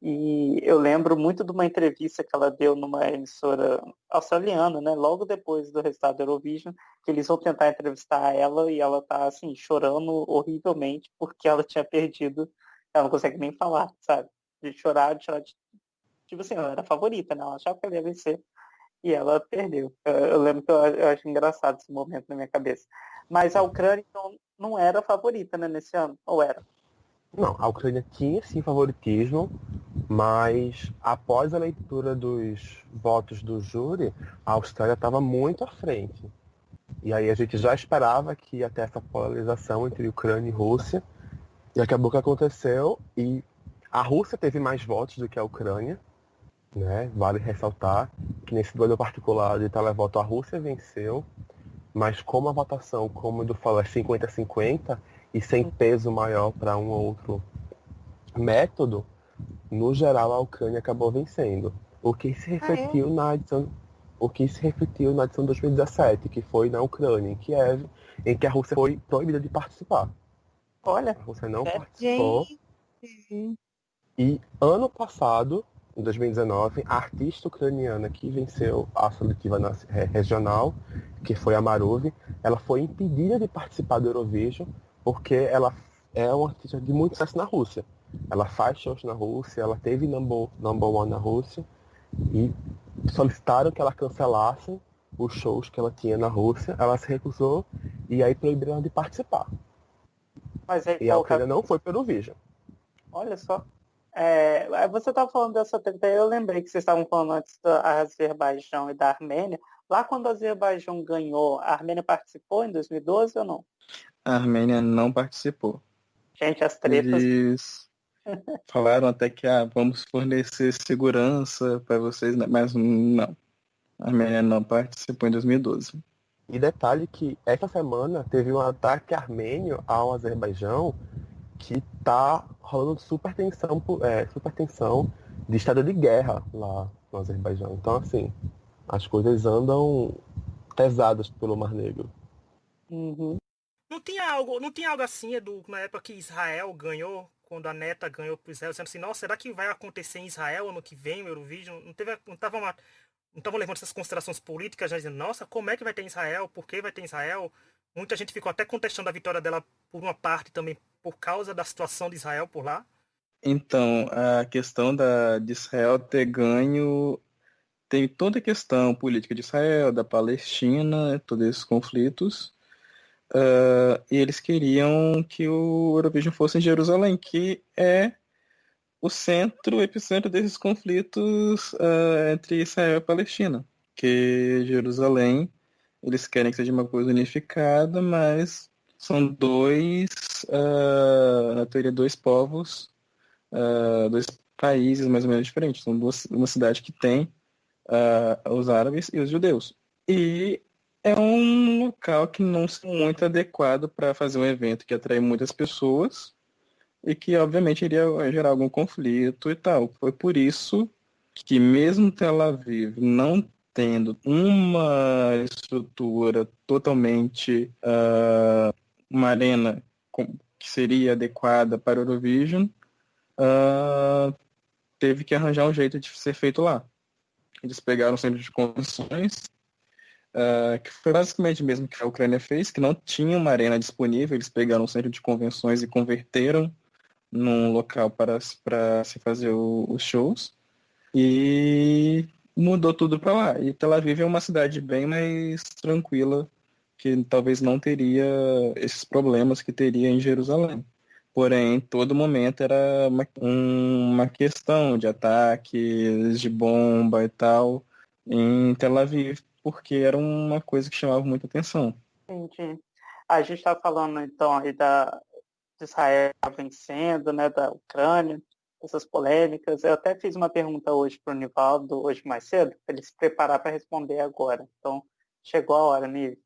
Speaker 1: E eu lembro muito de uma entrevista que ela deu numa emissora australiana, né, logo depois do resultado do Eurovision, que eles vão tentar entrevistar ela e ela tá, assim, chorando horrivelmente porque ela tinha perdido, ela não consegue nem falar, sabe? De chorar, tipo assim, ela era a favorita, né? Ela achava que ela ia vencer e ela perdeu. Eu lembro que eu acho engraçado esse momento na minha cabeça. Mas a Ucrânia, então, não era a favorita, né, nesse ano, ou era?
Speaker 5: Não, a Ucrânia tinha sim favoritismo, mas após a leitura dos votos do júri, a Austrália estava muito à frente. E aí a gente já esperava que ia ter essa polarização entre Ucrânia e Rússia, e acabou que aconteceu, e a Rússia teve mais votos do que a Ucrânia, né? Vale ressaltar que nesse duelo particular de televoto a Rússia venceu, mas como a votação, como o Edu falou, é 50-50 e sem peso maior para um ou outro método, no geral a Ucrânia acabou vencendo. O que se refletiu na edição de 2017, que foi na Ucrânia, em Kiev, em que a Rússia foi proibida de participar.
Speaker 1: Olha,
Speaker 5: A Rússia não participou.
Speaker 2: Gente.
Speaker 5: E ano passado, em 2019, a artista ucraniana que venceu a seletiva regional, que foi a Maruv, ela foi impedida de participar do Eurovision porque ela é uma artista de muito sucesso na Rússia. Ela faz shows na Rússia, ela teve number one na Rússia e solicitaram que ela cancelasse os shows que ela tinha na Rússia. Ela se recusou e aí proibiram ela de participar.
Speaker 1: mas aí
Speaker 5: E a Ucrânia não foi pelo Eurovision.
Speaker 1: Olha só. Você estava falando dessa treta, eu lembrei que vocês estavam falando antes da Azerbaijão e da Armênia. Lá quando a Azerbaijão ganhou, a Armênia participou em 2012 ou não?
Speaker 4: A Armênia não participou.
Speaker 1: Gente, as tretas.
Speaker 4: Eles falaram até que vamos fornecer segurança para vocês, né? Mas não. A Armênia não participou em 2012.
Speaker 5: E detalhe que essa semana teve um ataque armênio ao Azerbaijão que tá rolando super tensão de estado de guerra lá no Azerbaijão. Então, assim, as coisas andam pesadas pelo Mar Negro.
Speaker 1: Uhum.
Speaker 3: Não tinha algo assim, Edu, na época que Israel ganhou, quando a Neta ganhou pro Israel, sendo assim, nossa, será que vai acontecer em Israel ano que vem o Eurovision? Não estavam levando essas considerações políticas, já dizendo, nossa, como é que vai ter em Israel? Por que vai ter em Israel? Muita gente ficou até contestando a vitória dela por uma parte também, por causa da situação de Israel por lá.
Speaker 4: Então, a questão de Israel ter ganho tem toda a questão política de Israel, da Palestina, todos esses conflitos. E eles queriam que o Eurovision fosse em Jerusalém, que é o centro, o epicentro desses conflitos entre Israel e Palestina. Que Jerusalém, eles querem que seja uma coisa unificada, mas são na teoria, dois povos, dois países mais ou menos diferentes. São uma cidade que tem os árabes e os judeus. E é um local que não é muito adequado para fazer um evento que atrai muitas pessoas e que, obviamente, iria gerar algum conflito e tal. Foi por isso que, mesmo Tel Aviv não tendo uma estrutura totalmente, uma arena que seria adequada para o Eurovision, teve que arranjar um jeito de ser feito lá. Eles pegaram o centro de convenções, que foi basicamente mesmo que a Ucrânia fez, que não tinha uma arena disponível, eles pegaram o centro de convenções e converteram num local para se fazer os shows, e mudou tudo para lá. E Tel Aviv é uma cidade bem mais tranquila, que talvez não teria esses problemas que teria em Jerusalém. Porém, todo momento era uma questão de ataques, de bomba e tal, em Tel Aviv, porque era uma coisa que chamava muita atenção.
Speaker 1: Entendi. A gente está falando, então, aí de Israel vencendo, né, da Ucrânia, essas polêmicas. Eu até fiz uma pergunta hoje para o Nivaldo, hoje mais cedo, para ele se preparar para responder agora. Então, chegou a hora, Nive.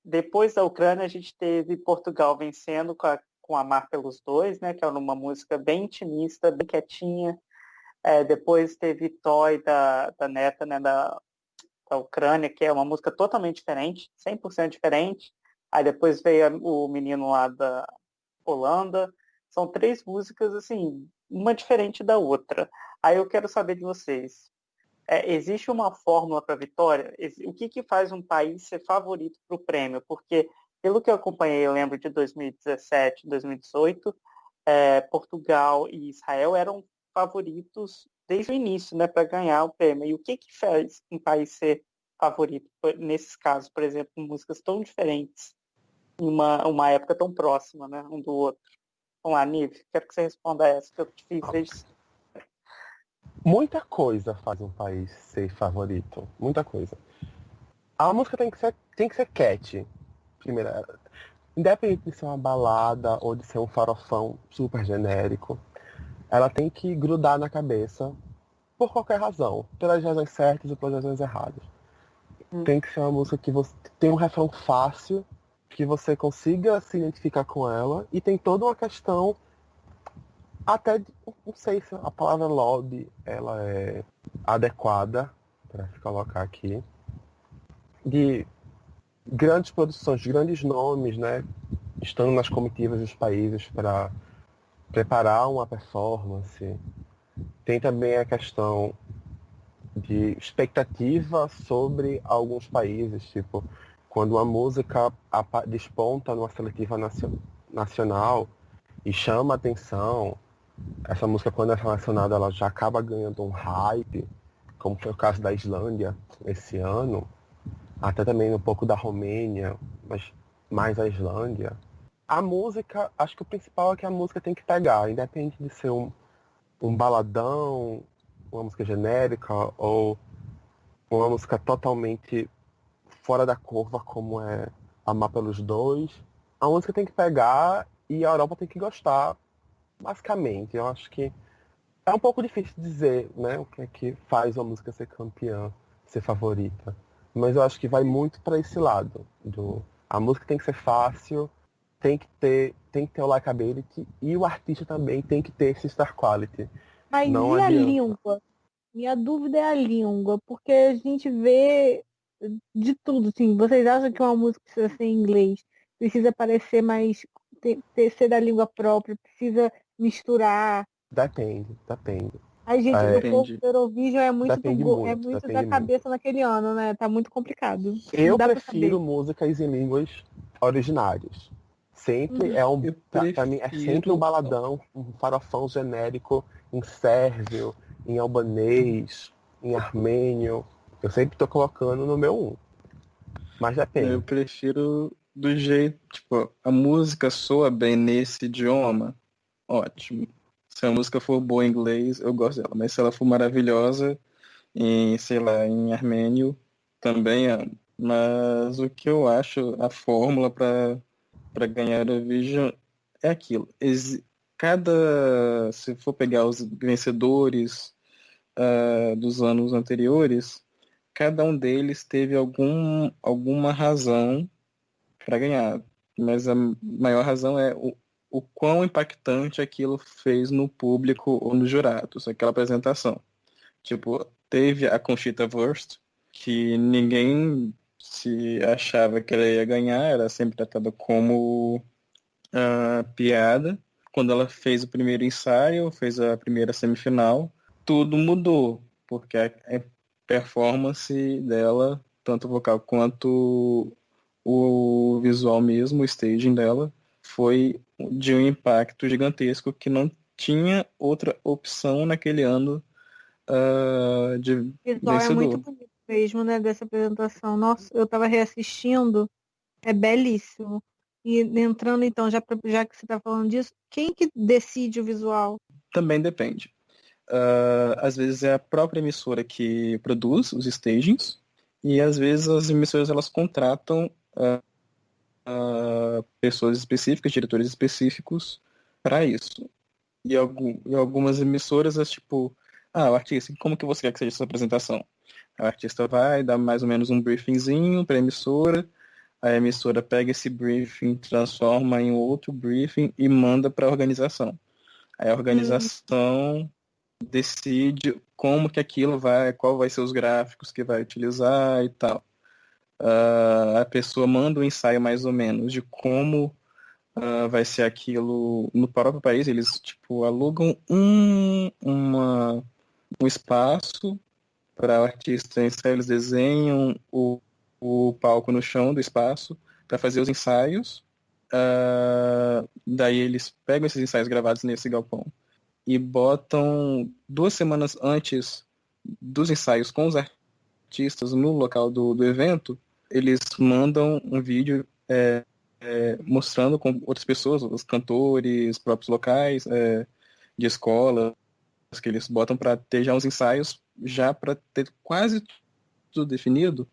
Speaker 1: Depois da Ucrânia, a gente teve Portugal vencendo com Amar pelos Dois, né, que era uma música bem intimista, bem quietinha. Depois teve Toy da Neta, né, da Ucrânia, que é uma música totalmente diferente, 100% diferente. Aí depois veio o menino lá da Holanda. São 3 músicas, assim, uma diferente da outra. Aí eu quero saber de vocês. Existe uma fórmula para a vitória? O que faz um país ser favorito para o prêmio? Porque, pelo que eu acompanhei, eu lembro de 2017, 2018, Portugal e Israel eram favoritos desde o início, né, para ganhar o prêmio. E o que faz um país ser favorito nesses casos, por exemplo, com músicas tão diferentes, em uma época tão próxima, né, um do outro? Vamos lá, Nive, quero que você responda essa, que eu te fiz desde...
Speaker 5: Muita coisa faz um país ser favorito. Muita coisa. A música tem que ser catchy. Primeiro, independente de ser uma balada ou de ser um farofão super genérico, ela tem que grudar na cabeça por qualquer razão. Pelas razões certas ou pelas razões erradas. Tem que ser uma música que você tem um refrão fácil, que você consiga se identificar com ela, e tem toda uma questão, até, não sei se a palavra lobby ela é adequada para se colocar aqui, de grandes produções, de grandes nomes, né, estando nas comitivas dos países para preparar uma performance. Tem também a questão de expectativa sobre alguns países, tipo, quando uma música desponta numa seletiva nacional e chama atenção, essa música, quando é relacionada, ela já acaba ganhando um hype, como foi o caso da Islândia esse ano, até também um pouco da Romênia, mas mais a Islândia. A música, acho que o principal é que a música tem que pegar, independente de ser um baladão, uma música genérica ou uma música totalmente fora da curva, como é Amar pelos Dois. A música tem que pegar e a Europa tem que gostar, basicamente. Eu acho que é um pouco difícil dizer, né, o que é que faz uma música ser campeã, ser favorita. Mas eu acho que vai muito para esse lado. A música tem que ser fácil, tem que ter o likability, e o artista também tem que ter esse star quality.
Speaker 2: Mas
Speaker 5: Não
Speaker 2: e a
Speaker 5: adianta.
Speaker 2: língua? Minha dúvida é a língua, porque a gente vê de tudo, assim. Vocês acham que uma música precisa ser em inglês? Precisa parecer mais... ser da língua própria? Precisa misturar?
Speaker 5: Depende.
Speaker 2: Ai, gente, o povo
Speaker 4: Depende.
Speaker 2: do Eurovision é muito,
Speaker 5: Depende
Speaker 2: é
Speaker 5: muito,
Speaker 2: muito
Speaker 5: depende
Speaker 2: da
Speaker 5: muito.
Speaker 2: cabeça naquele ano, né? Tá muito complicado. Não
Speaker 5: Eu
Speaker 2: dá pra
Speaker 5: prefiro
Speaker 2: saber.
Speaker 5: músicas em línguas originárias. Sempre
Speaker 4: Eu
Speaker 5: pra mim, é sempre um
Speaker 4: prefiro.
Speaker 5: baladão, um farofão genérico em sérvio, em albanês, em armênio. Eu sempre tô colocando no meu um. Mas
Speaker 4: Eu
Speaker 5: depende.
Speaker 4: prefiro do jeito, tipo, a música soa bem nesse idioma, ótimo. Se a música for boa em inglês, eu gosto dela. Mas se ela for maravilhosa em, sei lá, em armênio, também amo. Mas o que eu acho, a fórmula para ganhar o Eurovision é aquilo. Se for pegar os vencedores dos anos anteriores, cada um deles teve alguma razão para ganhar. Mas a maior razão é o quão impactante aquilo fez no público ou nos jurados, aquela apresentação. Tipo, teve a Conchita Wurst, que ninguém se achava que ela ia ganhar, era sempre tratada como piada. Quando ela fez o primeiro ensaio, fez a primeira semifinal, tudo mudou, porque a performance dela, tanto vocal quanto o visual mesmo, o staging dela, foi de um impacto gigantesco que não tinha outra opção naquele ano de
Speaker 2: O visual é muito
Speaker 4: vencedor.
Speaker 2: bonito mesmo, né, dessa apresentação. Nossa, eu estava reassistindo, é belíssimo. E entrando então, já que você está falando disso, quem que decide o visual?
Speaker 4: Também depende. Às vezes é a própria emissora que produz os stagings e às vezes as emissoras elas contratam pessoas específicas, diretores específicos para isso. E algumas emissoras é tipo, o artista, como que você quer que seja essa apresentação? O artista vai dar mais ou menos um briefingzinho para a emissora pega esse briefing, transforma em outro briefing e manda para a organização. Aí a
Speaker 2: Hum,
Speaker 4: organização decide como que aquilo vai, qual vai ser os gráficos que vai utilizar e tal. A pessoa manda um ensaio mais ou menos de como vai ser aquilo no próprio país. Eles tipo alugam um espaço para o artista ensaiar, eles desenham o palco no chão do espaço para fazer os ensaios. Daí eles pegam esses ensaios gravados nesse galpão e botam 2 semanas antes dos ensaios com os artistas no local do evento, eles mandam um vídeo mostrando com outras pessoas, os cantores, próprios locais de escolas, que eles botam para ter já uns ensaios, já para ter quase tudo definido,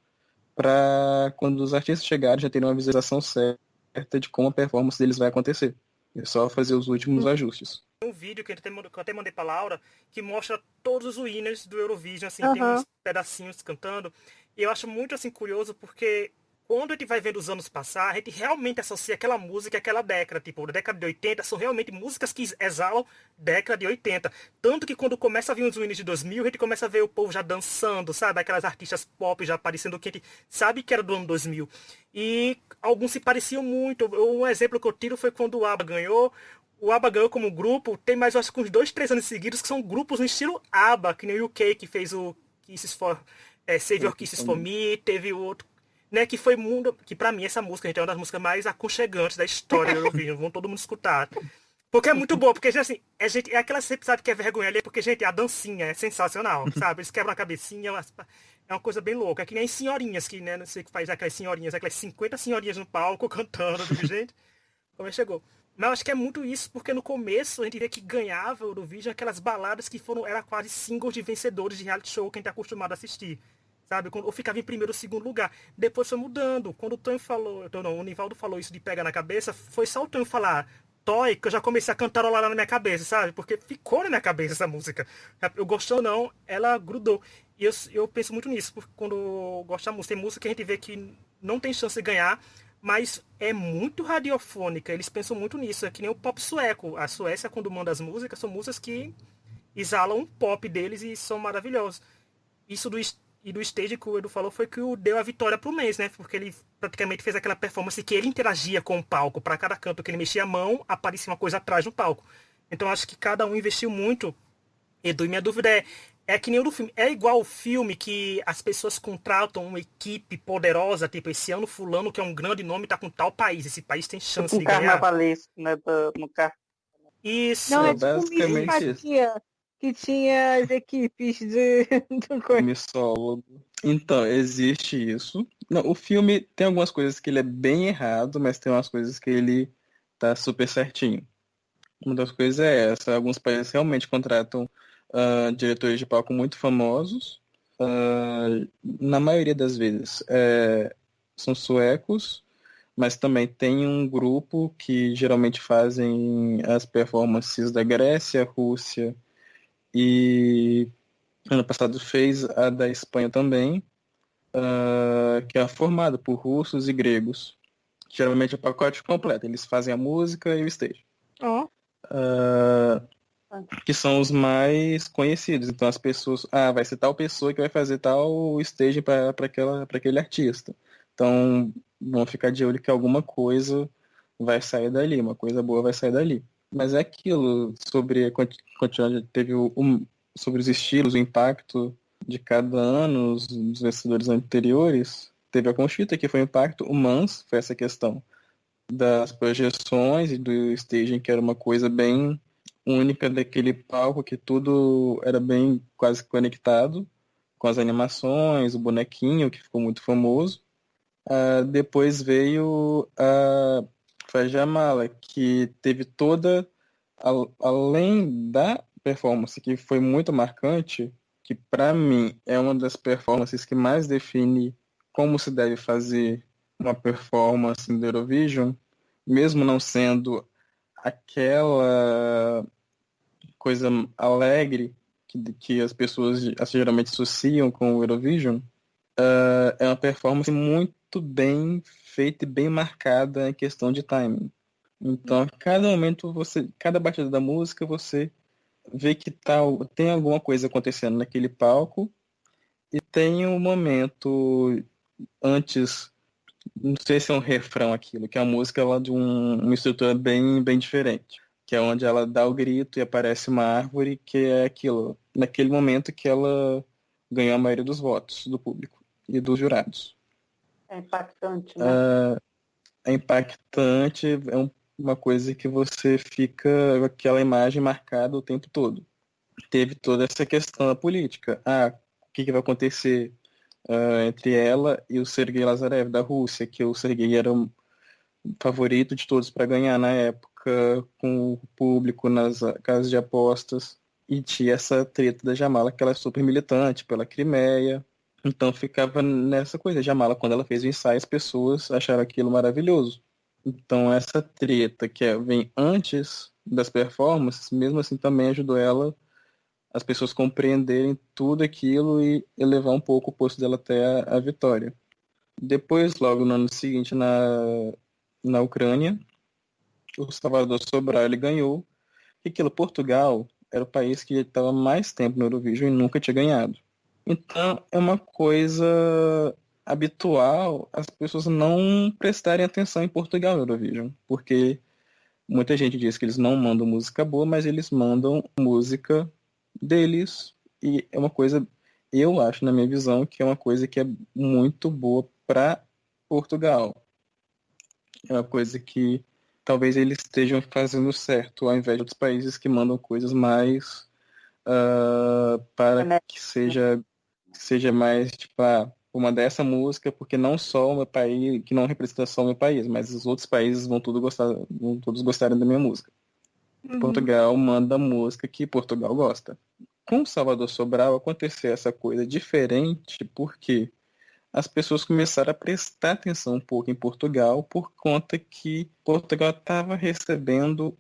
Speaker 4: para quando os artistas chegarem já terem uma visualização certa de como a performance deles vai acontecer. É só fazer os últimos ajustes.
Speaker 3: Um vídeo que eu até mandei pra Laura, que mostra todos os winners do Eurovision, assim, tem
Speaker 2: aham.
Speaker 3: uns pedacinhos cantando. E eu acho muito, assim, curioso, porque quando a gente vai vendo os anos passar, a gente realmente associa aquela música àquela década. Tipo, a década de 80 são realmente músicas que exalam década de 80. Tanto que quando começa a vir os winners de 2000, a gente começa a ver o povo já dançando, sabe? Aquelas artistas pop já aparecendo que a gente sabe que era do ano 2000. E alguns se pareciam muito. Um exemplo que eu tiro foi quando o ABBA ganhou. O ABBA ganhou como grupo, tem mais acho que uns 2, 3 anos seguidos que são grupos no estilo ABBA, que nem o UK que fez o Kisses for, Save Your Kisses for Me, teve o outro, né, que foi mundo, que pra mim essa música, gente, é uma das músicas mais aconchegantes da história do Eurovision, vão todo mundo escutar. Porque é muito boa, porque assim, é aquela que você sabe que é vergonha ali, porque, gente, a dancinha é sensacional, sabe? Eles quebram a cabecinha, é uma coisa bem louca. É que nem as senhorinhas, que, né, não sei o que faz aquelas senhorinhas, aquelas 50 senhorinhas no palco cantando, gente. Como é que chegou? Mas eu acho que é muito isso, porque no começo a gente vê que ganhava o Eurovision aquelas baladas que era quase singles de vencedores de reality show que a gente tá acostumado a assistir. Sabe? Ou ficava em primeiro ou segundo lugar. Depois foi mudando. Quando o Tonho falou, não, o Nivaldo falou isso de pegar na cabeça, foi só o Tonho falar Toy, que eu já comecei a cantarolar na minha cabeça, sabe? Porque ficou na minha cabeça essa música. Eu gostou ou não, ela grudou. E eu penso muito nisso, porque quando eu gosto da música, tem música que a gente vê que não tem chance de ganhar, mas é muito radiofônica. Eles pensam muito nisso. É que nem o pop sueco. A Suécia, quando manda as músicas, são músicas que exalam um pop deles e são maravilhosos. Isso do stage que o Edu falou foi que o deu a vitória pro mês, né? Porque ele praticamente fez aquela performance que ele interagia com o palco. Para cada canto que ele mexia a mão, aparecia uma coisa atrás no palco. Então acho que cada um investiu muito. Edu, e minha dúvida É que nem o do filme. É igual o filme que as pessoas contratam uma equipe poderosa, tipo, esse ano fulano, que é um grande nome, tá com tal país. Esse país tem chance
Speaker 1: Tipo um
Speaker 3: de ganhar.
Speaker 1: carnavalesco, né? No
Speaker 3: Isso.
Speaker 2: Não,
Speaker 4: É
Speaker 2: é tipo
Speaker 4: basicamente isso.
Speaker 2: mistifatia, que tinha as equipes de, do coisa.
Speaker 4: Missólogo. Então, existe isso. Não, o filme tem algumas coisas que ele é bem errado, mas tem umas coisas que ele tá super certinho. Uma das coisas é essa. Alguns países realmente contratam diretores de palco muito famosos. Na maioria das vezes são suecos, mas também tem um grupo que geralmente fazem as performances da Grécia, Rússia e ano passado fez a da Espanha também, que é formada por russos e gregos. Geralmente é o pacote completo. Eles fazem a música e o stage.
Speaker 2: Ó,
Speaker 4: Que são os mais conhecidos. Então as pessoas, vai ser tal pessoa que vai fazer tal stage para aquele artista. Então vão ficar de olho que alguma coisa vai sair dali, uma coisa boa vai sair dali. Mas é aquilo sobre continuando, teve sobre os estilos, o impacto de cada ano, os vencedores anteriores. Teve a Conchita, que foi o impacto, o Mans foi essa questão das projeções e do staging, que era uma coisa bem única daquele palco, que tudo era bem quase conectado, com as animações, o bonequinho, que ficou muito famoso. Depois veio a Fajamala, que teve toda, além da performance, que foi muito marcante, que para mim é uma das performances que mais define como se deve fazer uma performance do Eurovision, mesmo não sendo aquela coisa alegre que as pessoas geralmente associam com o Eurovision. É uma performance muito bem feita e bem marcada em questão de timing. Então, a cada momento, cada batida da música, você vê que tem alguma coisa acontecendo naquele palco e tem um momento antes, não sei se é um refrão aquilo, que é a música ela de uma estrutura bem, bem diferente, que é onde ela dá o grito e aparece uma árvore, que é aquilo, naquele momento que ela ganhou a maioria dos votos do público e dos jurados.
Speaker 1: É impactante, né?
Speaker 4: É impactante, uma coisa que você fica com aquela imagem marcada o tempo todo. Teve toda essa questão da política. O que vai acontecer entre ela e o Sergei Lazarev da Rússia, que o Sergei era o favorito de todos para ganhar na época, com o público nas casas de apostas. E tinha essa treta da Jamala, que ela é super militante pela Crimeia. Então ficava nessa coisa. A Jamala, quando ela fez o ensaio, as pessoas acharam aquilo maravilhoso. Então essa treta vem antes das performances, mesmo assim também ajudou as pessoas compreenderem tudo aquilo e elevar um pouco o posto dela até a vitória. Depois, logo no ano seguinte, na Ucrânia, o Salvador Sobral ele ganhou. E aquilo, Portugal era o país que estava mais tempo no Eurovision e nunca tinha ganhado. Então, é uma coisa habitual as pessoas não prestarem atenção em Portugal no Eurovision, porque muita gente diz que eles não mandam música boa, mas eles mandam música deles, e é uma coisa, eu acho, na minha visão, que é uma coisa que é muito boa para Portugal. É uma coisa que talvez eles estejam fazendo certo, ao invés de outros países que mandam coisas mais para que seja mais, tipo, vou mandar essa música porque não só o meu país, que não representa só o meu país, mas os outros países vão todos gostarem da minha música. Portugal manda música que Portugal gosta. Com Salvador Sobral aconteceu essa coisa diferente porque as pessoas começaram a prestar atenção um pouco em Portugal por conta que Portugal estava recebendo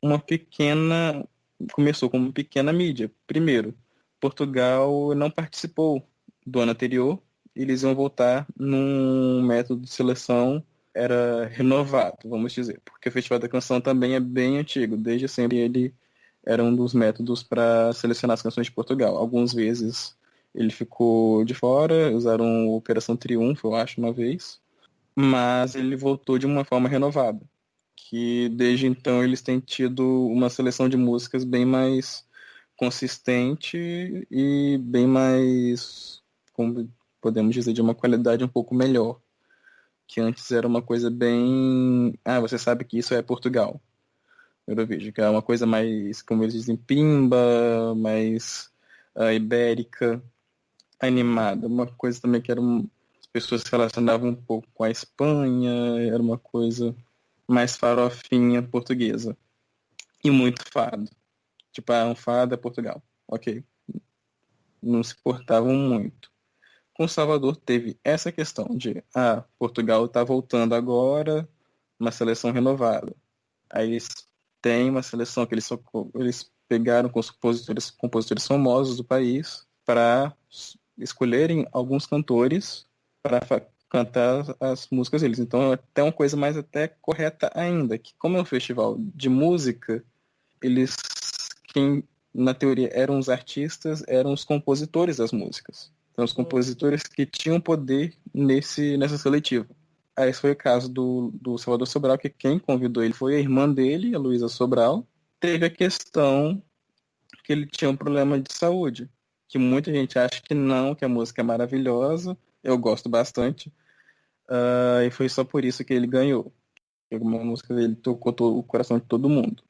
Speaker 4: uma pequena. Começou como pequena mídia. Primeiro, Portugal não participou do ano anterior, eles iam voltar num método de seleção era renovado, vamos dizer, porque o Festival da Canção também é bem antigo, desde sempre ele era um dos métodos para selecionar as canções de Portugal. Algumas vezes ele ficou de fora, usaram Operação Triunfo, eu acho, uma vez, mas ele voltou de uma forma renovada, que desde então eles têm tido uma seleção de músicas bem mais consistente e bem mais, como podemos dizer, de uma qualidade um pouco melhor. Que antes era uma coisa bem... Ah, você sabe que isso é Portugal. Eurovision, que é uma coisa mais, como eles dizem, pimba, mais ibérica, animada. Uma coisa também que as pessoas se relacionavam um pouco com a Espanha, era uma coisa mais farofinha portuguesa. E muito fado. Tipo, um fado é Portugal. Ok. Não se portavam muito. Com Salvador teve essa questão de Portugal está voltando agora, uma seleção renovada. Aí eles têm uma seleção que eles pegaram com compositores famosos do país para escolherem alguns cantores para cantar as músicas deles. Então é até uma coisa mais até correta ainda, que como é um festival de música, quem na teoria eram os artistas, eram os compositores das músicas. Então os compositores que tinham poder nessa seletiva. Aí esse foi o caso do Salvador Sobral, que quem convidou ele foi a irmã dele, a Luísa Sobral. Teve a questão que ele tinha um problema de saúde, que muita gente acha que não, que a música é maravilhosa, eu gosto bastante, e foi só por isso que ele ganhou. Uma música dele tocou o coração de todo mundo.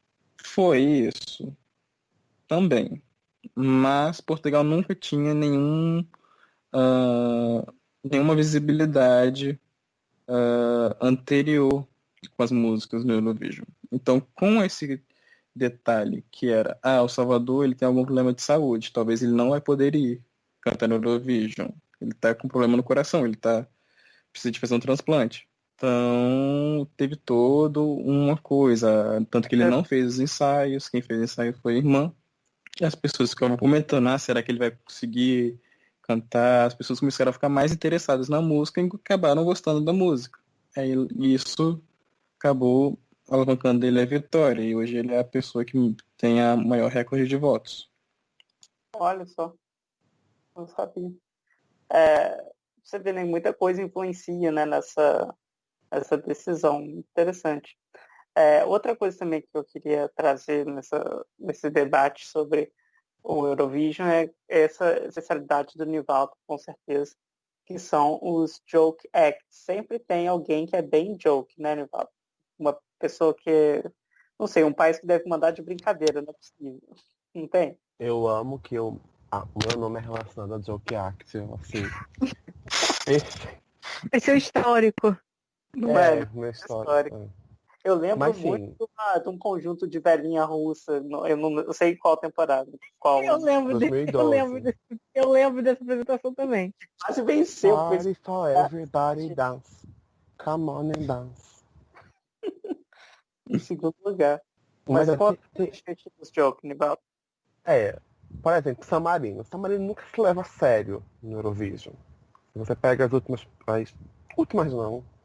Speaker 4: Foi isso também. Mas Portugal nunca tinha nenhuma visibilidade anterior com as músicas no Eurovision. Então, com esse detalhe que era, o Salvador ele tem algum problema de saúde, talvez ele não vai poder ir cantar no Eurovision. Ele tá com problema no coração, precisa de fazer um transplante. Então, teve todo uma coisa, tanto que ele não fez os ensaios, quem fez o ensaio foi a irmã. E as pessoas ficavam comentando, será que ele vai conseguir cantar? As pessoas começaram a ficar mais interessadas na música e acabaram gostando da música. Aí isso acabou alavancando ele a vitória. E hoje ele é a pessoa que tem a maior recorde de votos.
Speaker 1: Olha só, não sabia. Você vê, né, muita coisa influencia, né, nessa decisão. Interessante. Outra coisa também que eu queria trazer nesse debate sobre o Eurovision é essa especialidade do Nivaldo, com certeza, que são os joke acts. Sempre tem alguém que é bem joke, né, Nivaldo? Uma pessoa que, não sei, um país que deve mandar de brincadeira, não é possível. Não tem?
Speaker 5: Eu amo que o meu nome é relacionado a joke act, assim.
Speaker 2: Esse é o histórico.
Speaker 1: Não é?
Speaker 5: Meu histórico.
Speaker 1: Eu lembro
Speaker 5: Mas,
Speaker 1: muito de um conjunto de velhinha russa. Eu sei qual temporada.
Speaker 2: Eu lembro
Speaker 5: 2012.
Speaker 2: Eu lembro dessa apresentação também.
Speaker 1: Quase venceu.
Speaker 5: Party for everybody dance. Come on and dance.
Speaker 1: Em segundo lugar.
Speaker 5: Mas
Speaker 1: qual os jokes, Nivaldo?
Speaker 5: por exemplo, San Marino. San Marino nunca se leva a sério no Eurovision. Se você pega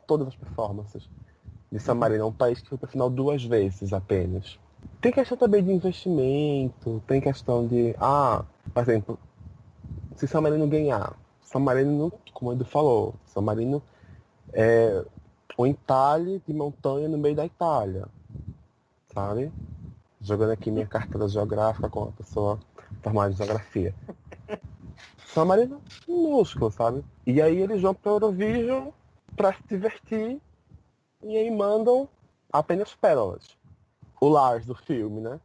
Speaker 5: todas as performances de San Marino, é um país que foi para a final 2 vezes apenas. Tem questão também de investimento, tem questão de, por exemplo, se San Marino ganhar, San Marino, como o Edu falou, San Marino é um entalhe de montanha no meio da Itália, sabe? Jogando aqui minha carteira geográfica com uma pessoa formada em geografia. San Marino minúsculo, sabe? E aí eles vão para o Eurovision para se divertir e aí mandam apenas pérolas. O Lars do filme, né?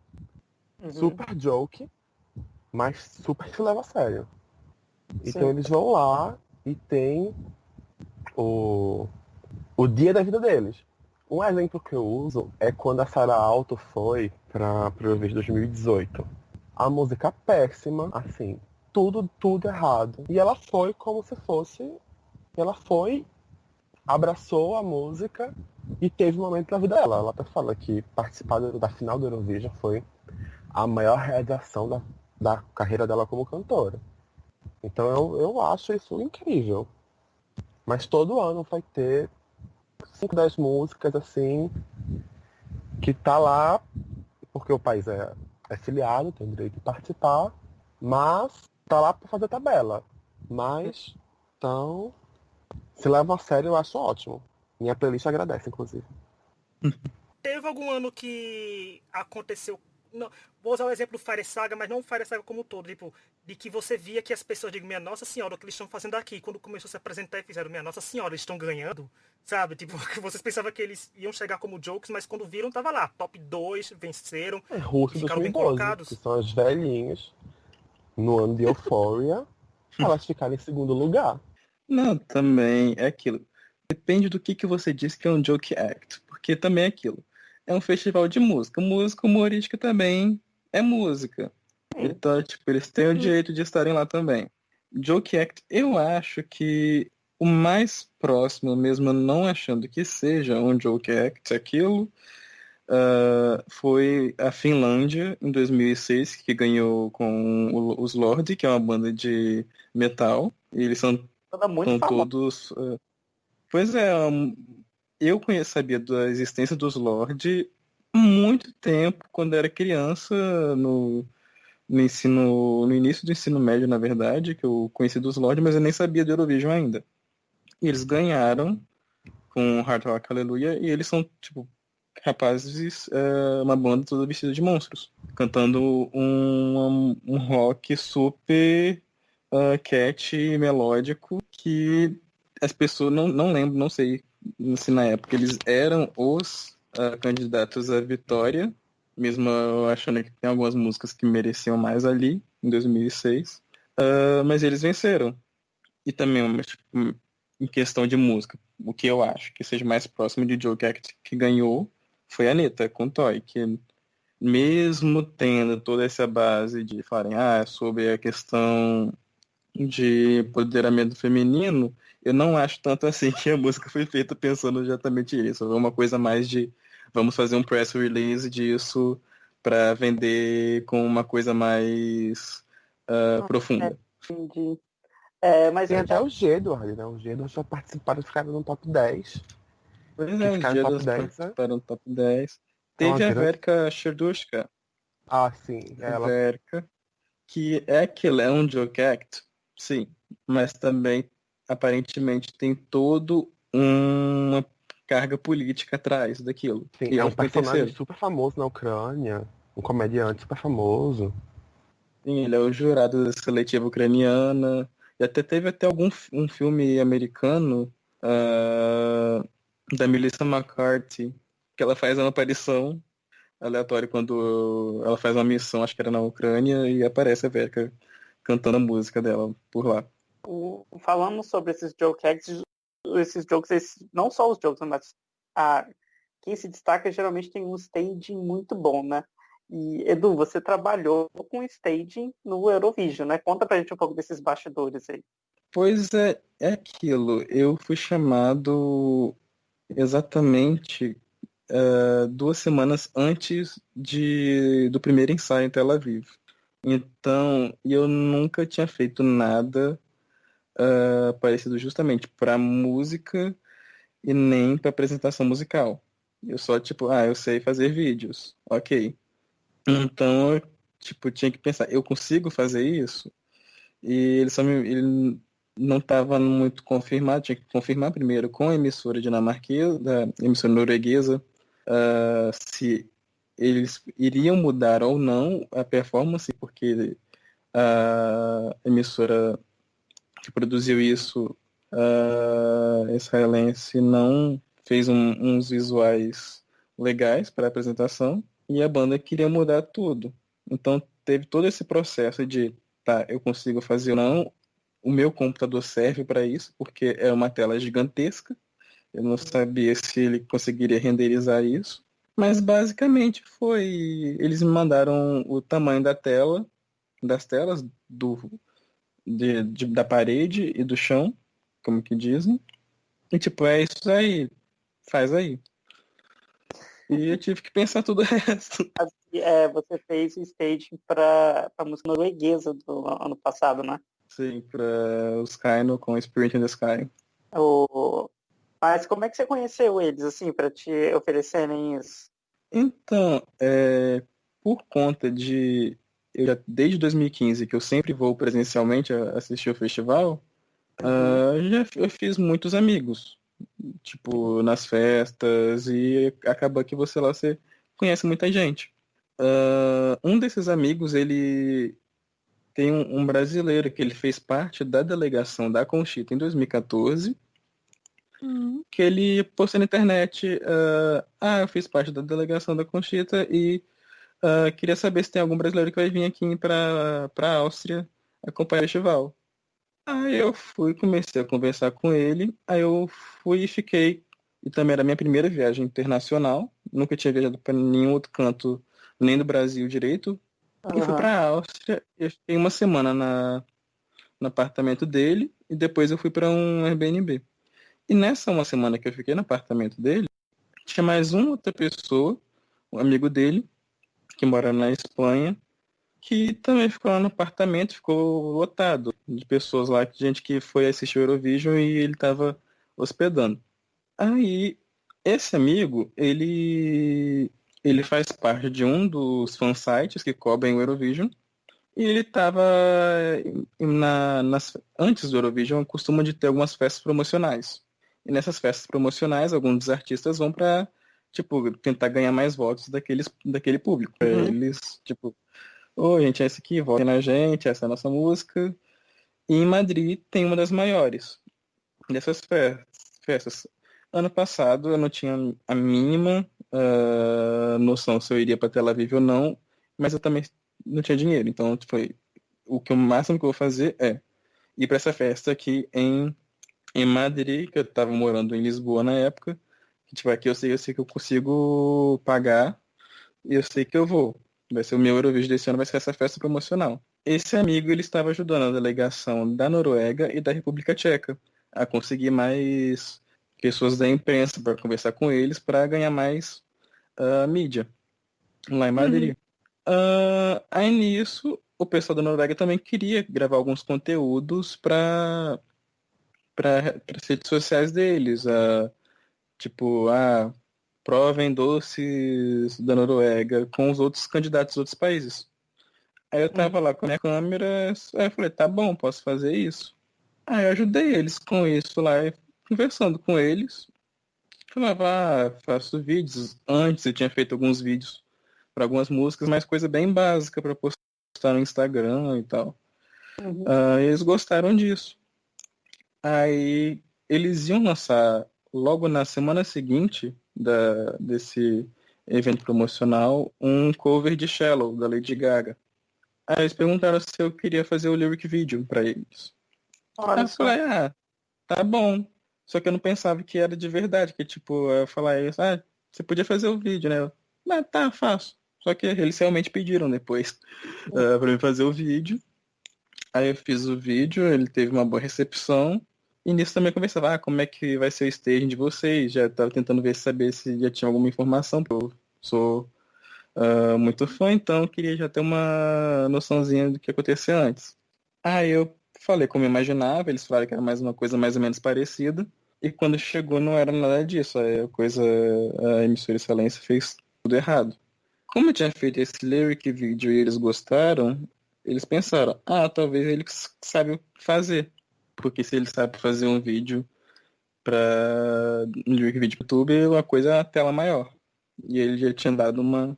Speaker 1: Uhum.
Speaker 5: Super joke, mas super se leva a sério. Então
Speaker 1: Sim.
Speaker 5: eles vão lá e tem o dia da vida deles. Um exemplo que eu uso é quando a Sarah Alto foi para o Eurovision 2018. A música péssima, assim, tudo errado. E ela foi como se fosse... Ela foi, abraçou a música e teve um momento da vida dela. Ela até fala que participar da final do Eurovision foi a maior realização da carreira dela como cantora. Então eu acho isso incrível. Mas todo ano vai ter 5, 10 músicas assim que tá lá porque o país é filiado, tem o direito de participar, mas tá lá para fazer tabela. Mas então se levam a sério, eu acho ótimo. Minha playlist agradece, inclusive.
Speaker 3: Teve algum ano que aconteceu não, vou usar o exemplo do Fire Saga, mas não o Fire Saga como um todo, tipo, de que você via que as pessoas diziam, minha Nossa Senhora, o que eles estão fazendo aqui? Quando começou a se apresentar e fizeram, minha Nossa Senhora, eles estão ganhando, sabe? Tipo, que vocês pensavam que eles iam chegar como jokes, mas quando viram, tava lá, top 2 venceram,
Speaker 5: É
Speaker 3: e
Speaker 5: Rússia
Speaker 3: ficaram bem
Speaker 5: 2012,
Speaker 3: colocados.
Speaker 5: que são as velhinhas, no ano de Euphoria, elas ficaram em segundo lugar.
Speaker 4: Não, também é aquilo. Depende do que você diz que é um joke act, porque também é aquilo. É um festival de música. Música humorística também é música.
Speaker 1: Sim.
Speaker 4: Então, tipo, eles têm o direito de estarem lá também. Joke act, eu acho que o mais próximo, mesmo não achando que seja um joke act, aquilo, foi a Finlândia, em 2006, que ganhou com os Lorde, que é uma banda de metal. E eles
Speaker 1: Toda muito
Speaker 4: são
Speaker 1: famosa.
Speaker 4: todos. Pois é, sabia da existência dos Lorde há muito tempo, quando era criança, no início do ensino médio, na verdade, que eu conheci dos Lorde, mas eu nem sabia do Eurovision ainda. E eles ganharam com Hard Rock Hallelujah, e eles são, tipo, rapazes, uma banda toda vestida de monstros, cantando um rock super catchy e melódico, que as pessoas não lembro, não sei se na época eles eram os candidatos à vitória, mesmo eu achando que tem algumas músicas que mereciam mais ali, em 2006. Mas eles venceram. E também, tipo, em questão de música, o que eu acho que seja mais próximo de Joe Act que ganhou foi a Anitta, com Toy, que mesmo tendo toda essa base de falarem sobre a questão de empoderamento feminino, eu não acho tanto assim que a música foi feita pensando exatamente isso. É uma coisa mais de vamos fazer um press release disso para vender com uma coisa mais profunda.
Speaker 1: Entendi. Mas
Speaker 5: Tem
Speaker 1: eu
Speaker 5: até o G, Eduardo, né? O G já participaram, ficaram no top 10.
Speaker 4: Pois
Speaker 5: Que
Speaker 4: é, os
Speaker 5: ficaram no top
Speaker 4: Dias
Speaker 5: 10, né?
Speaker 4: participaram do top 10.
Speaker 5: É uma
Speaker 4: Teve a
Speaker 5: grande...
Speaker 4: Verka Serdushka,
Speaker 5: Ah, sim.
Speaker 4: a
Speaker 5: Ela
Speaker 4: Verka, que é aquilo, é um joke act, sim, mas também aparentemente tem todo uma carga política atrás daquilo.
Speaker 5: sim,
Speaker 4: E
Speaker 5: é um
Speaker 4: ela ficou em
Speaker 5: personagem
Speaker 4: terceiro.
Speaker 5: super famoso na Ucrânia. Um comediante super famoso.
Speaker 4: Sim, ele é o jurado da seletiva ucraniana. E até teve até um filme americano da Melissa McCarthy, que ela faz uma aparição aleatória quando ela faz uma missão, acho que era na Ucrânia, e aparece a Verka cantando a música dela por lá.
Speaker 1: falando sobre esses joke acts, esses jokes, não só os jokes, mas quem se destaca geralmente tem um staging muito bom, né? E, Edu, você trabalhou com staging no Eurovision, né? Conta pra gente um pouco desses bastidores aí.
Speaker 4: Pois é aquilo. Eu fui chamado exatamente 2 semanas antes do primeiro ensaio em Tel Aviv. Então, eu nunca tinha feito nada parecido justamente para música e nem para apresentação musical. Eu só, tipo, eu sei fazer vídeos. Ok. Então, eu, tipo, tinha que pensar, eu consigo fazer isso? E ele não estava muito confirmado, tinha que confirmar primeiro com a emissora dinamarquesa, da emissora norueguesa, se eles iriam mudar ou não a performance, porque a emissora que produziu isso, israelense, não fez uns visuais legais para a apresentação e a banda queria mudar tudo. Então teve todo esse processo de, tá, eu consigo fazer ou não, o meu computador serve para isso, porque é uma tela gigantesca, eu não sabia se ele conseguiria renderizar isso, mas basicamente eles me mandaram o tamanho das telas da parede e do chão, como que dizem. E tipo, é isso aí, faz aí. E eu tive que pensar tudo o resto.
Speaker 1: Você fez o staging para a música norueguesa do ano passado, né?
Speaker 4: Sim, para os Kaino com Spirit in the Sky.
Speaker 1: Mas como é que você conheceu eles, assim, para te oferecerem isso?
Speaker 4: Então, por conta de desde 2015 que eu sempre vou presencialmente assistir o festival, eu fiz muitos amigos, tipo, nas festas, e acaba que você conhece muita gente. Um desses amigos, ele tem um brasileiro que ele fez parte da delegação da Conchita em 2014, que ele postou na internet, eu fiz parte da delegação da Conchita e queria saber se tem algum brasileiro que vai vir aqui para a Áustria acompanhar o festival. Aí eu fui, comecei a conversar com ele, aí eu fui e fiquei, e também era a minha primeira viagem internacional, nunca tinha viajado para nenhum outro canto, nem do Brasil direito, e fui para a Áustria, eu fiquei uma semana no apartamento dele, e depois eu fui para um Airbnb. E nessa uma semana que eu fiquei no apartamento dele, tinha mais uma outra pessoa, um amigo dele, que mora na Espanha, que também ficou lá no apartamento, ficou lotado de pessoas lá, gente que foi assistir o Eurovision e ele estava hospedando. Aí, esse amigo, ele faz parte de um dos fansites que cobrem o Eurovision, e ele estava antes do Eurovision, costuma de ter algumas festas promocionais. E nessas festas promocionais, alguns dos artistas vão para, tipo, tentar ganhar mais votos daquele público. Eles, tipo, gente, esse aqui, votem na gente, essa é a nossa música. E em Madrid tem uma das maiores dessas festas. Ano passado eu não tinha a mínima noção se eu iria para Tel Aviv ou não, mas eu também não tinha dinheiro. Então foi o máximo que eu vou fazer é ir para essa festa aqui em Madrid, que eu estava morando em Lisboa na época. Que, tipo, aqui eu sei que eu consigo pagar e eu sei que eu vou. Vai ser o meu Eurovision desse ano, vai ser essa festa promocional. Esse amigo, ele estava ajudando a delegação da Noruega e da República Tcheca a conseguir mais pessoas da imprensa para conversar com eles, para ganhar mais mídia lá em Madrid. Aí nisso, o pessoal da Noruega também queria gravar alguns conteúdos para as redes sociais deles. Tipo, provem doces da Noruega com os outros candidatos dos outros países. Aí eu tava lá com a minha câmera, aí eu falei, tá bom, posso fazer isso. Aí eu ajudei eles com isso lá, conversando com eles. Falava, faço vídeos. Antes eu tinha feito alguns vídeos para algumas músicas, mas coisa bem básica para postar no Instagram e tal. Eles gostaram disso. Aí eles iam lançar logo na semana seguinte desse evento promocional um cover de Shallow, da Lady Gaga. Aí eles perguntaram se eu queria fazer o lyric video pra eles. Aí eu falei, tá bom. Só que eu não pensava que era de verdade, que tipo, eu falei, você podia fazer o vídeo, né? Tá, faço. Só que eles realmente pediram depois pra mim fazer o vídeo. Aí eu fiz o vídeo, ele teve uma boa recepção. E nisso também eu conversava, como é que vai ser o staging de vocês? Já tava tentando saber se já tinha alguma informação, porque eu sou muito fã, então eu queria já ter uma noçãozinha do que acontecia antes. Aí eu falei como eu imaginava, eles falaram que era mais uma coisa mais ou menos parecida, e quando chegou não era nada disso, aí a emissora Excelência fez tudo errado. Como eu tinha feito esse lyric video e eles gostaram, eles pensaram, talvez ele sabe fazer, porque se ele sabe fazer um vídeo para um lyric video pro YouTube, uma coisa é a tela maior. E ele já tinha dado uma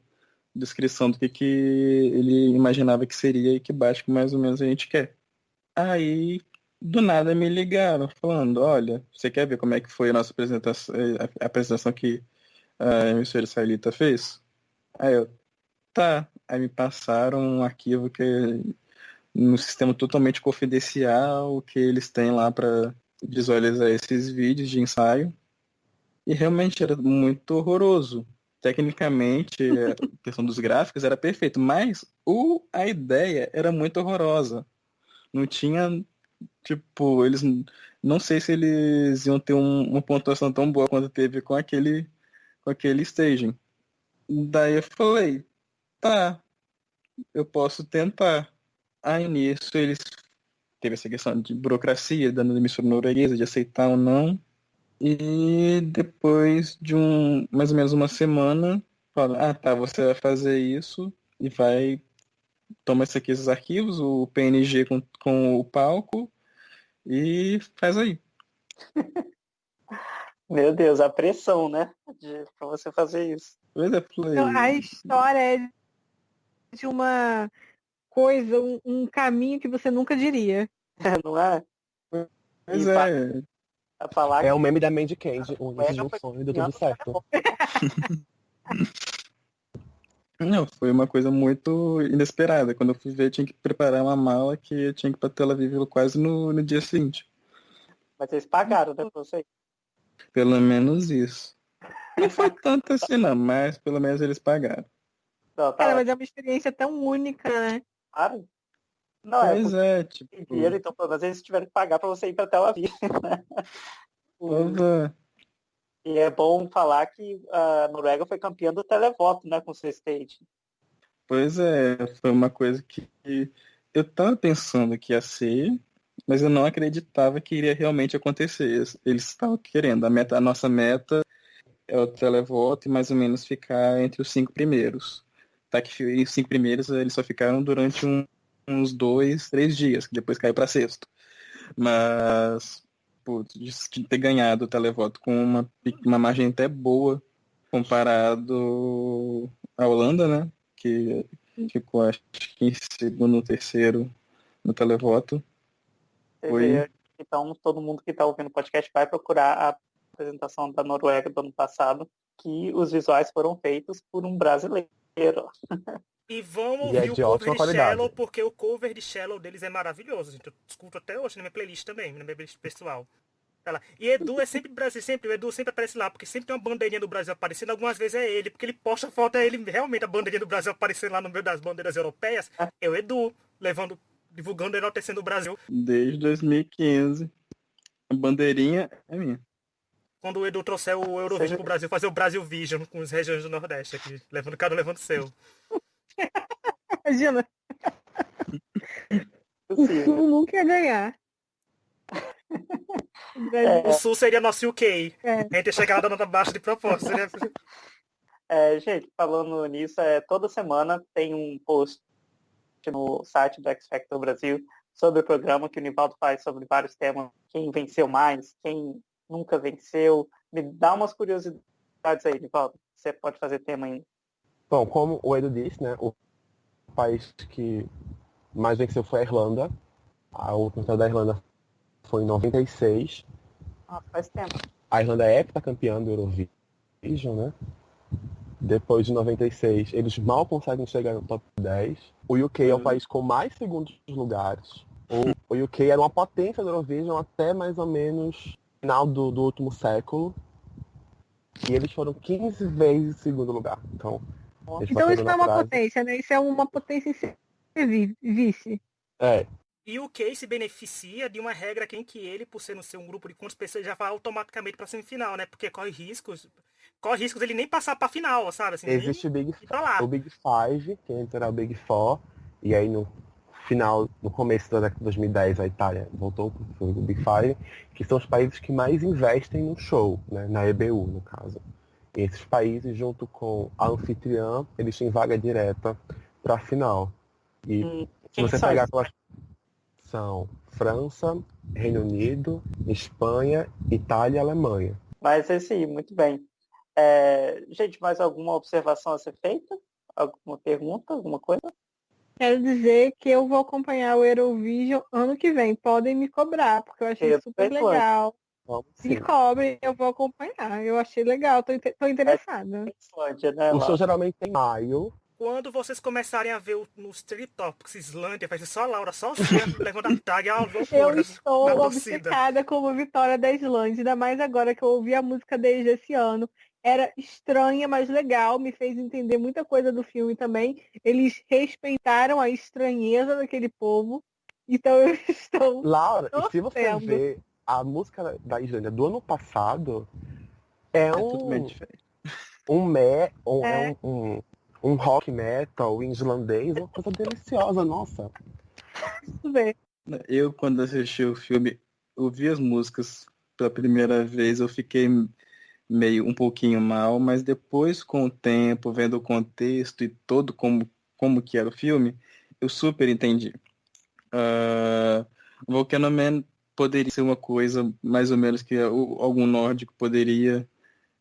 Speaker 4: descrição do que ele imaginava que seria e que bate que mais ou menos a gente quer. Aí, do nada, me ligaram falando, olha, você quer ver como é que foi a nossa apresentação, a apresentação que a emissora israelita fez? Aí eu, tá. Aí me passaram um arquivo que é no sistema totalmente confidencial, que eles têm lá para visualizar esses vídeos de ensaio. E realmente era muito horroroso. Tecnicamente, a questão dos gráficos era perfeito, mas a ideia era muito horrorosa. Não tinha, tipo, eles não sei se eles iam ter uma pontuação tão boa quanto teve com aquele staging. Daí eu falei, tá, eu posso tentar. Aí nisso eles teve essa questão de burocracia, da emissora norueguesa, de aceitar ou não. E depois de mais ou menos uma semana, fala, tá, você vai fazer isso e toma esses arquivos, o PNG com o palco e faz aí.
Speaker 1: Meu Deus, a pressão, né? Pra você fazer isso.
Speaker 2: Então, a história é de uma coisa, um caminho que você nunca diria.
Speaker 1: Não é?
Speaker 4: Pois
Speaker 1: E
Speaker 4: é,
Speaker 1: a falar
Speaker 5: É
Speaker 1: que
Speaker 5: o meme da Mandy Candy, o início de um
Speaker 1: foi
Speaker 5: sonho, deu tudo certo.
Speaker 4: não, foi uma coisa muito inesperada. Quando eu fui ver, eu tinha que preparar uma mala que eu tinha que ir pra Tel Aviv quase no dia seguinte.
Speaker 1: Mas eles pagaram, né, pra você?
Speaker 4: Pelo menos isso. Não foi tanto assim, não, mas pelo menos eles pagaram.
Speaker 1: Não, tá
Speaker 2: Cara,
Speaker 1: ótimo.
Speaker 2: mas é uma experiência tão única, né?
Speaker 1: Claro. Não, é
Speaker 4: Pois
Speaker 1: porque
Speaker 4: é,
Speaker 1: tem
Speaker 4: tipo,
Speaker 1: dinheiro, então pelo menos eles tiveram que pagar pra você ir pra Tel Aviv.
Speaker 4: pois é.
Speaker 1: E é bom falar que a Noruega foi campeã do televoto, né, com o C-Stage.
Speaker 4: Pois é, foi uma coisa que eu tava pensando que ia ser, mas eu não acreditava que iria realmente acontecer. Eles estavam querendo. A nossa meta é o televoto e mais ou menos ficar entre os 5 primeiros. Tá que os 5 primeiros eles só ficaram durante uns 2, 3 dias, que depois caiu para sexto. Mas, putz, de ter ganhado o televoto com uma margem até boa comparado à Holanda, né? Que ficou, acho que em segundo ou terceiro no televoto.
Speaker 1: Você
Speaker 4: Foi,
Speaker 1: vê, então, todo mundo que está ouvindo o podcast vai procurar a apresentação da Noruega do ano passado, que os visuais foram feitos por um brasileiro.
Speaker 3: E vamos
Speaker 5: E é
Speaker 3: ouvir o
Speaker 5: de
Speaker 3: cover
Speaker 5: ótima
Speaker 3: de
Speaker 5: qualidade.
Speaker 3: Shallow, porque o cover de Shallow deles é maravilhoso, gente. Eu escuto até hoje na minha playlist também, na minha playlist pessoal. Tá lá. E Edu é sempre Brasil, sempre, o Edu sempre aparece lá, porque sempre tem uma bandeirinha do Brasil aparecendo, algumas vezes é ele, porque ele posta foto, é ele realmente, a bandeirinha do Brasil aparecendo lá no meio das bandeiras europeias, é o Edu, levando, divulgando e enaltecendo o Brasil.
Speaker 4: desde 2015. A bandeirinha é minha.
Speaker 3: Quando o Edu trouxer o Eurovision pro Brasil, fazer o Brasil Vision com as regiões do Nordeste aqui, levando cada um levando o seu.
Speaker 2: Imagina, o
Speaker 1: Possível.
Speaker 2: Sul nunca ia ganhar. O Brasil,
Speaker 3: O Sul seria nosso UK.
Speaker 2: é.
Speaker 3: A gente ia chegar lá da nota baixa de propósito. Seria...
Speaker 1: Gente, falando nisso, toda semana tem um post no site do X Factor Brasil sobre o programa que o Nivaldo faz sobre vários temas. Quem venceu mais, quem nunca venceu. Me dá umas curiosidades aí, Nivaldo. Você pode fazer tema ainda.
Speaker 5: Bom, como o Edu disse, né, o país que mais venceu foi a Irlanda. A última vitória da Irlanda foi em 96.
Speaker 1: Faz tempo.
Speaker 5: A Irlanda é heptacampeã do Eurovision, né? Depois de 96, eles mal conseguem chegar no top 10. O UK é o país com mais segundos lugares. O UK era uma potência do Eurovision até mais ou menos final do último século. E eles foram 15 vezes em segundo lugar. Então
Speaker 2: Então isso não é uma
Speaker 5: atrás.
Speaker 2: potência, né? Isso é uma potência em ser vice.
Speaker 5: É,
Speaker 3: E o Kay se beneficia de uma regra que em que ele, por ser no seu um grupo de quantas pessoas, já vai automaticamente para semifinal, né? Porque corre riscos ele nem passar para final, sabe? Assim,
Speaker 5: existe
Speaker 3: nem ir pra lá.
Speaker 5: o Big Five, que antes era o Big Four, e aí no começo da década de 2010, a Itália voltou para o Big Five, que são os países que mais investem no show, né? Na EBU, no caso. E esses países, junto com a anfitriã, eles têm vaga direta para a final. E se você pegar aquelas são França, Reino Unido, Espanha, Itália e Alemanha.
Speaker 1: Mas esse, muito bem. Gente, mais alguma observação a ser feita? Alguma pergunta? Alguma coisa?
Speaker 2: Quero dizer que eu vou acompanhar o Eurovision ano que vem. Podem me cobrar, porque eu achei super legal.
Speaker 5: Vamos
Speaker 2: Me
Speaker 5: sim.
Speaker 2: cobrem, eu vou acompanhar. Eu achei legal, tô interessada.
Speaker 1: Islândia, né?
Speaker 5: O
Speaker 1: Lá.
Speaker 5: show geralmente tem em maio.
Speaker 3: Quando vocês começarem a ver nos Street Topics Islândia, vai ser só a Laura, só você levando a tag, a
Speaker 2: Eu
Speaker 3: loucura
Speaker 2: estou
Speaker 3: da torcida.
Speaker 2: obcecada com a vitória da Islândia, ainda mais agora que eu ouvi a música desde esse ano. Era estranha, mas legal, me fez entender muita coisa do filme também. Eles respeitaram a estranheza daquele povo, então eu estou
Speaker 5: Laura, e se você
Speaker 2: torcendo.
Speaker 5: ver a música da Islândia do ano passado, é
Speaker 4: totalmente diferente.
Speaker 5: um rock metal islandês, uma coisa deliciosa, nossa.
Speaker 2: Tudo bem.
Speaker 4: Eu, quando assisti o filme, ouvi as músicas pela primeira vez, eu fiquei meio um pouquinho mal, mas depois, com o tempo, vendo o contexto e todo como que era o filme, eu super entendi. Volcano Man poderia ser uma coisa mais ou menos que algum nórdico poderia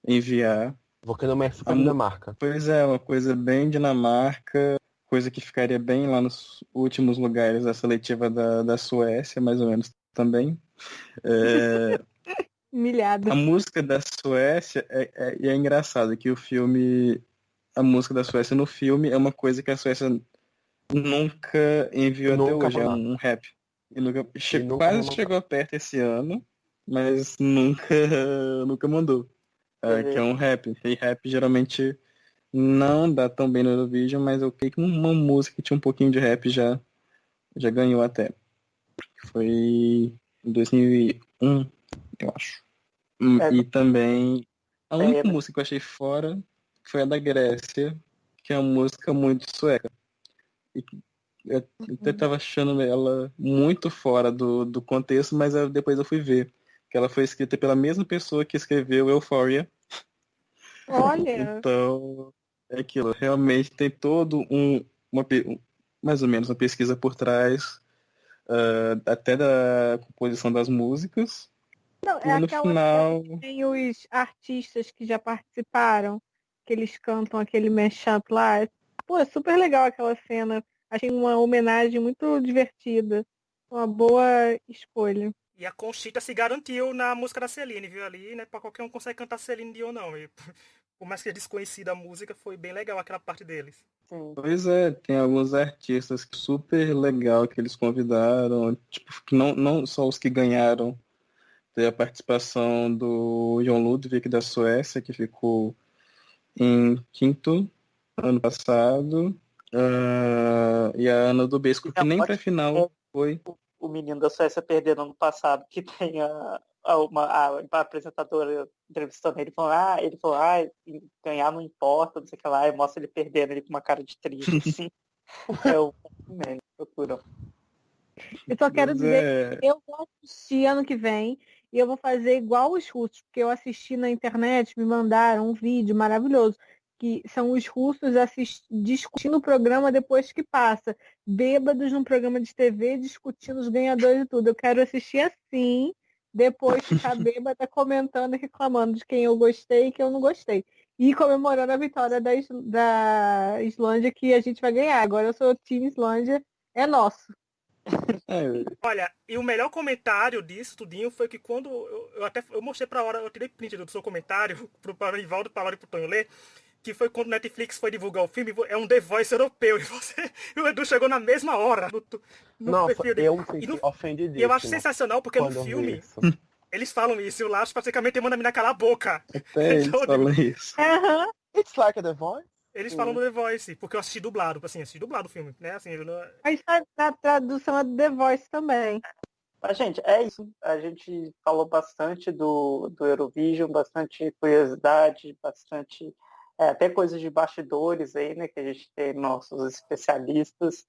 Speaker 4: enviar.
Speaker 5: Volcano Man é super Dinamarca.
Speaker 4: Pois é, uma coisa bem Dinamarca, coisa que ficaria bem lá nos últimos lugares da seletiva da Suécia, mais ou menos também.
Speaker 2: Humilhado.
Speaker 4: A música da Suécia é engraçado que o filme, a música da Suécia no filme é uma coisa que a Suécia nunca enviou até
Speaker 5: Nunca
Speaker 4: hoje, é
Speaker 5: mandou.
Speaker 4: um rap. E
Speaker 5: Nunca vai
Speaker 4: quase
Speaker 5: mandar.
Speaker 4: chegou perto esse ano, mas nunca, nunca mandou. Que é um rap. E rap geralmente não dá tão bem no Eurovision, mas eu creio que uma música que tinha um pouquinho de rap já ganhou até. Foi em 2001, eu acho. E também a única música que eu achei fora foi a da Grécia, que é uma música muito sueca. E eu até tava achando ela muito fora do contexto, mas depois eu fui ver que ela foi escrita pela mesma pessoa que escreveu Euphoria.
Speaker 2: Olha,
Speaker 4: Então, é aquilo. Realmente tem todo mais ou menos uma pesquisa por trás, até da composição das músicas.
Speaker 2: não,
Speaker 4: E
Speaker 2: é
Speaker 4: no
Speaker 2: aquela cena
Speaker 4: final,
Speaker 2: que tem os artistas que já participaram, que eles cantam aquele mashup lá. Pô, é super legal aquela cena. Achei uma homenagem muito divertida. Uma boa escolha.
Speaker 3: E a Conchita se garantiu na música da Celine, viu? Ali, né? Pra qualquer um consegue cantar Celine Dion, não. E, por mais que é desconhecida a música, foi bem legal aquela parte deles.
Speaker 1: Sim.
Speaker 4: pois é, tem alguns artistas que super legal que eles convidaram, tipo, que não só os que ganharam, teve a participação do Jon Ludvig da Suécia, que ficou em quinto ano passado, e a Ana Dubesco, que nem pra final foi.
Speaker 1: O menino da Suécia perdendo ano passado, que tem a apresentadora entrevistando ele, ele falou, ganhar não importa, não sei o que lá, e mostra ele perdendo ele com uma cara de triste, assim. É o mesmo, procuram.
Speaker 2: Eu só quero
Speaker 4: Mas
Speaker 2: dizer que eu vou assistir ano que vem e eu vou fazer igual os russos, porque eu assisti na internet, me mandaram um vídeo maravilhoso, que são os russos discutindo o programa depois que passa, bêbados num programa de TV discutindo os ganhadores e tudo. Eu quero assistir assim, depois ficar bêbada comentando e reclamando de quem eu gostei e quem eu não gostei. E comemorando a vitória da Islândia, que a gente vai ganhar. Agora eu sou o time Islândia, é nosso.
Speaker 3: Olha, e o melhor comentário disso, tudinho, foi que quando eu mostrei pra hora, eu tirei print do seu comentário para o Ivaldo, pra Laura e pro Tonho ler, que foi quando o Netflix foi divulgar o filme, é um The Voice europeu, e o Edu chegou na mesma hora no
Speaker 5: Nossa,
Speaker 3: perfil dele.
Speaker 5: eu me senti ofendidíssimo.
Speaker 3: E eu acho sensacional, porque no
Speaker 5: quando eu vi
Speaker 3: filme,
Speaker 5: isso.
Speaker 3: eles falam isso, e o Lars praticamente manda a menina calar a boca.
Speaker 4: Até eles
Speaker 3: Então,
Speaker 4: falam isso.
Speaker 2: Aham.
Speaker 5: It's like The Voice?
Speaker 3: eles falam do The Voice, porque eu assisti dublado, assim, assisti dublado o filme, né? Assim, eu não...
Speaker 2: Mas na tradução é do The Voice também.
Speaker 1: Mas, gente, é isso. A gente falou bastante do Eurovision, bastante curiosidade, bastante até coisas de bastidores aí, né? Que a gente tem nossos especialistas.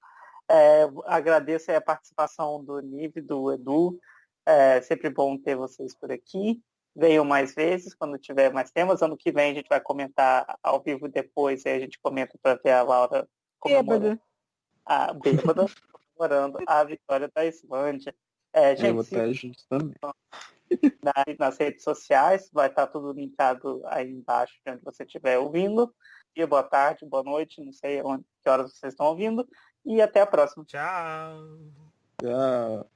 Speaker 1: Agradeço aí a participação do Nive, do Edu. É sempre bom ter vocês por aqui. Venham mais vezes, quando tiver mais temas. Ano que vem a gente vai comentar ao vivo depois, aí a gente comenta para ver a Laura comemorando comemorando a vitória da Islândia.
Speaker 4: Eu vou
Speaker 1: Gente,
Speaker 4: estar junto também.
Speaker 1: nas redes sociais, vai estar tudo linkado aí embaixo de onde você estiver ouvindo. E boa tarde, boa noite, não sei que horas vocês estão ouvindo. E até a próxima.
Speaker 3: Tchau!
Speaker 4: Tchau.